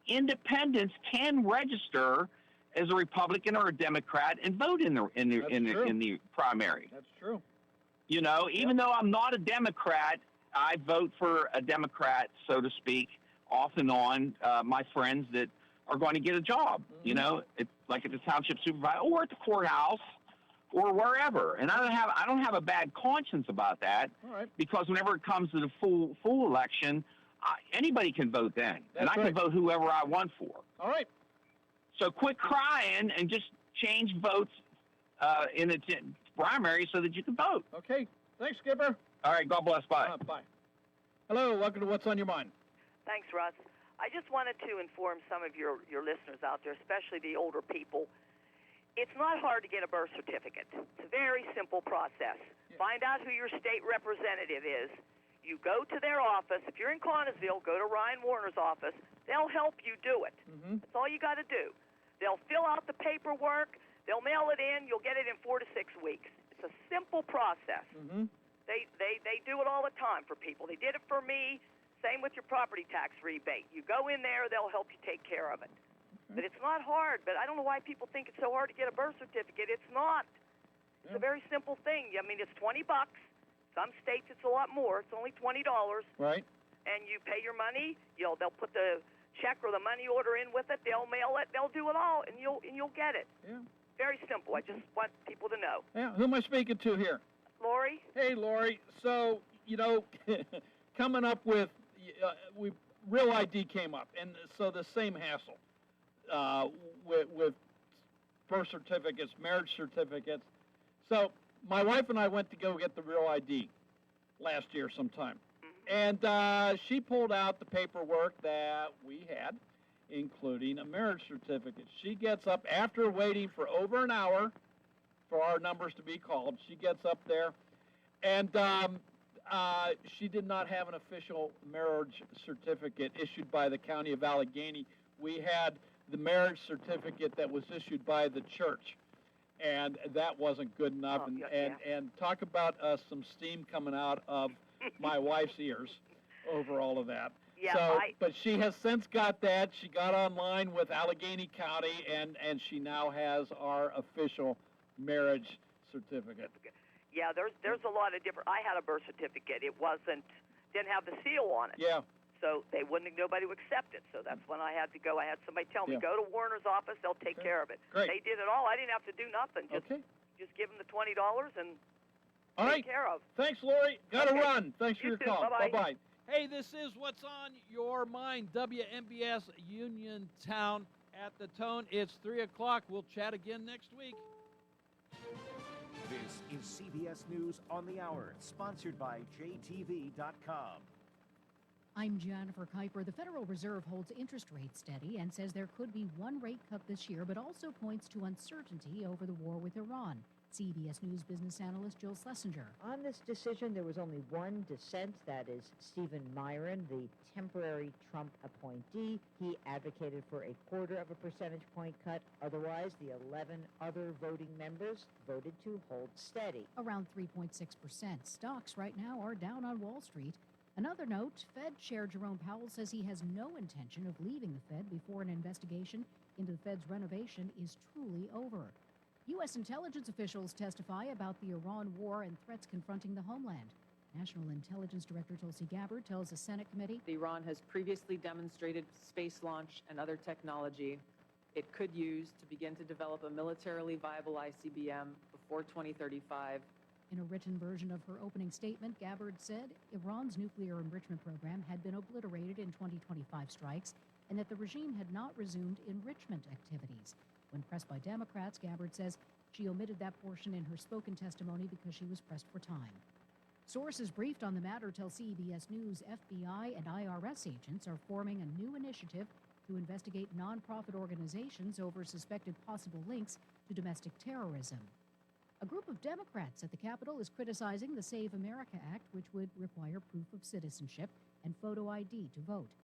independents can register as a Republican or a Democrat and vote in the primary. That's true. Even though I'm not a Democrat, I vote for a Democrat, so to speak, off and on. My friends that are going to get a job, like at the township supervisor or at the courthouse or wherever. And I don't have a bad conscience about that. All right. Because whenever it comes to the full election, anybody can vote then, and I can vote whoever I want for. All right. So quit crying and just change votes primary so that you can vote. Okay. Thanks, Skipper. All right. God bless. Bye. Bye. Hello. Welcome to What's on Your Mind. Thanks, Russ. I just wanted to inform some of your listeners out there, especially the older people. It's not hard to get a birth certificate. It's a very simple process. Find out who your state representative is. You go to their office. If you're in Connersville, go to Ryan Warner's office. They'll help you do it. That's all you got to do. They'll fill out the paperwork. They'll mail it in. You'll get it in 4 to 6 weeks. It's a simple process. They do it all the time for people. They did it for me. Same with your property tax rebate. You go in there, they'll help you take care of it. But it's not hard. But I don't know why people think it's so hard to get a birth certificate. It's not. It's a very simple thing. I mean, it's $20. Some states it's a lot more. It's only $20. Right. And you pay your money. They'll put the check or the money order in with it. They'll mail it. They'll do it all, and you'll get it. Yeah. Very simple. I just want people to know. Yeah. Who am I speaking to here? Lori. Hey, Lori. So coming up with Real ID came up, and so the same hassle with birth certificates, marriage certificates. So my wife and I went to go get the Real ID last year sometime. And she pulled out the paperwork that we had, including a marriage certificate. She gets up after waiting for over an hour for our numbers to be called. She gets up there, and she did not have an official marriage certificate issued by the County of Allegheny. We had the marriage certificate that was issued by the church, and that wasn't good enough. And talk about some steam coming out of my wife's ears over all of that. Yeah, so, but she has since got that. She got online with Allegheny County, and she now has our official marriage certificate. Yeah, there's a lot of different. I had a birth certificate. It didn't have the seal on it. Yeah. So nobody would accept it. So that's when I had to go. I had somebody tell me, go to Warner's office. They'll take care of it. Great. They did it all. I didn't have to do nothing. Just give them the $20 and all right. take care of. Thanks, Lori. Got to run. Thanks for your too. call. Bye-bye. Bye-bye. Hey, this is What's on Your Mind, WMBS Uniontown at the Tone. It's 3 o'clock. We'll chat again next week. This is CBS News on the Hour, sponsored by JTV.com. I'm Jennifer Kuiper. The Federal Reserve holds interest rates steady and says there could be one rate cut this year, but also points to uncertainty over the war with Iran. CBS News business analyst Jill Schlesinger. On this decision, there was only one dissent, that is Stephen Myron, the temporary Trump appointee. He advocated for a 0.25 percentage point cut. Otherwise, the 11 other voting members voted to hold steady. Around 3.6%. Stocks right now are down on Wall Street. Another note, Fed Chair Jerome Powell says he has no intention of leaving the Fed before an investigation into the Fed's renovation is truly over. U.S. intelligence officials testify about the Iran war and threats confronting the homeland. National Intelligence Director Tulsi Gabbard tells a Senate committee Iran has previously demonstrated space launch and other technology it could use to begin to develop a militarily viable ICBM before 2035. In a written version of her opening statement, Gabbard said Iran's nuclear enrichment program had been obliterated in 2025 strikes and that the regime had not resumed enrichment activities. When pressed by Democrats, Gabbard says she omitted that portion in her spoken testimony because she was pressed for time. Sources briefed on the matter tell CBS News FBI and IRS agents are forming a new initiative to investigate nonprofit organizations over suspected possible links to domestic terrorism. A group of Democrats at the Capitol is criticizing the Save America Act, which would require proof of citizenship and photo ID to vote.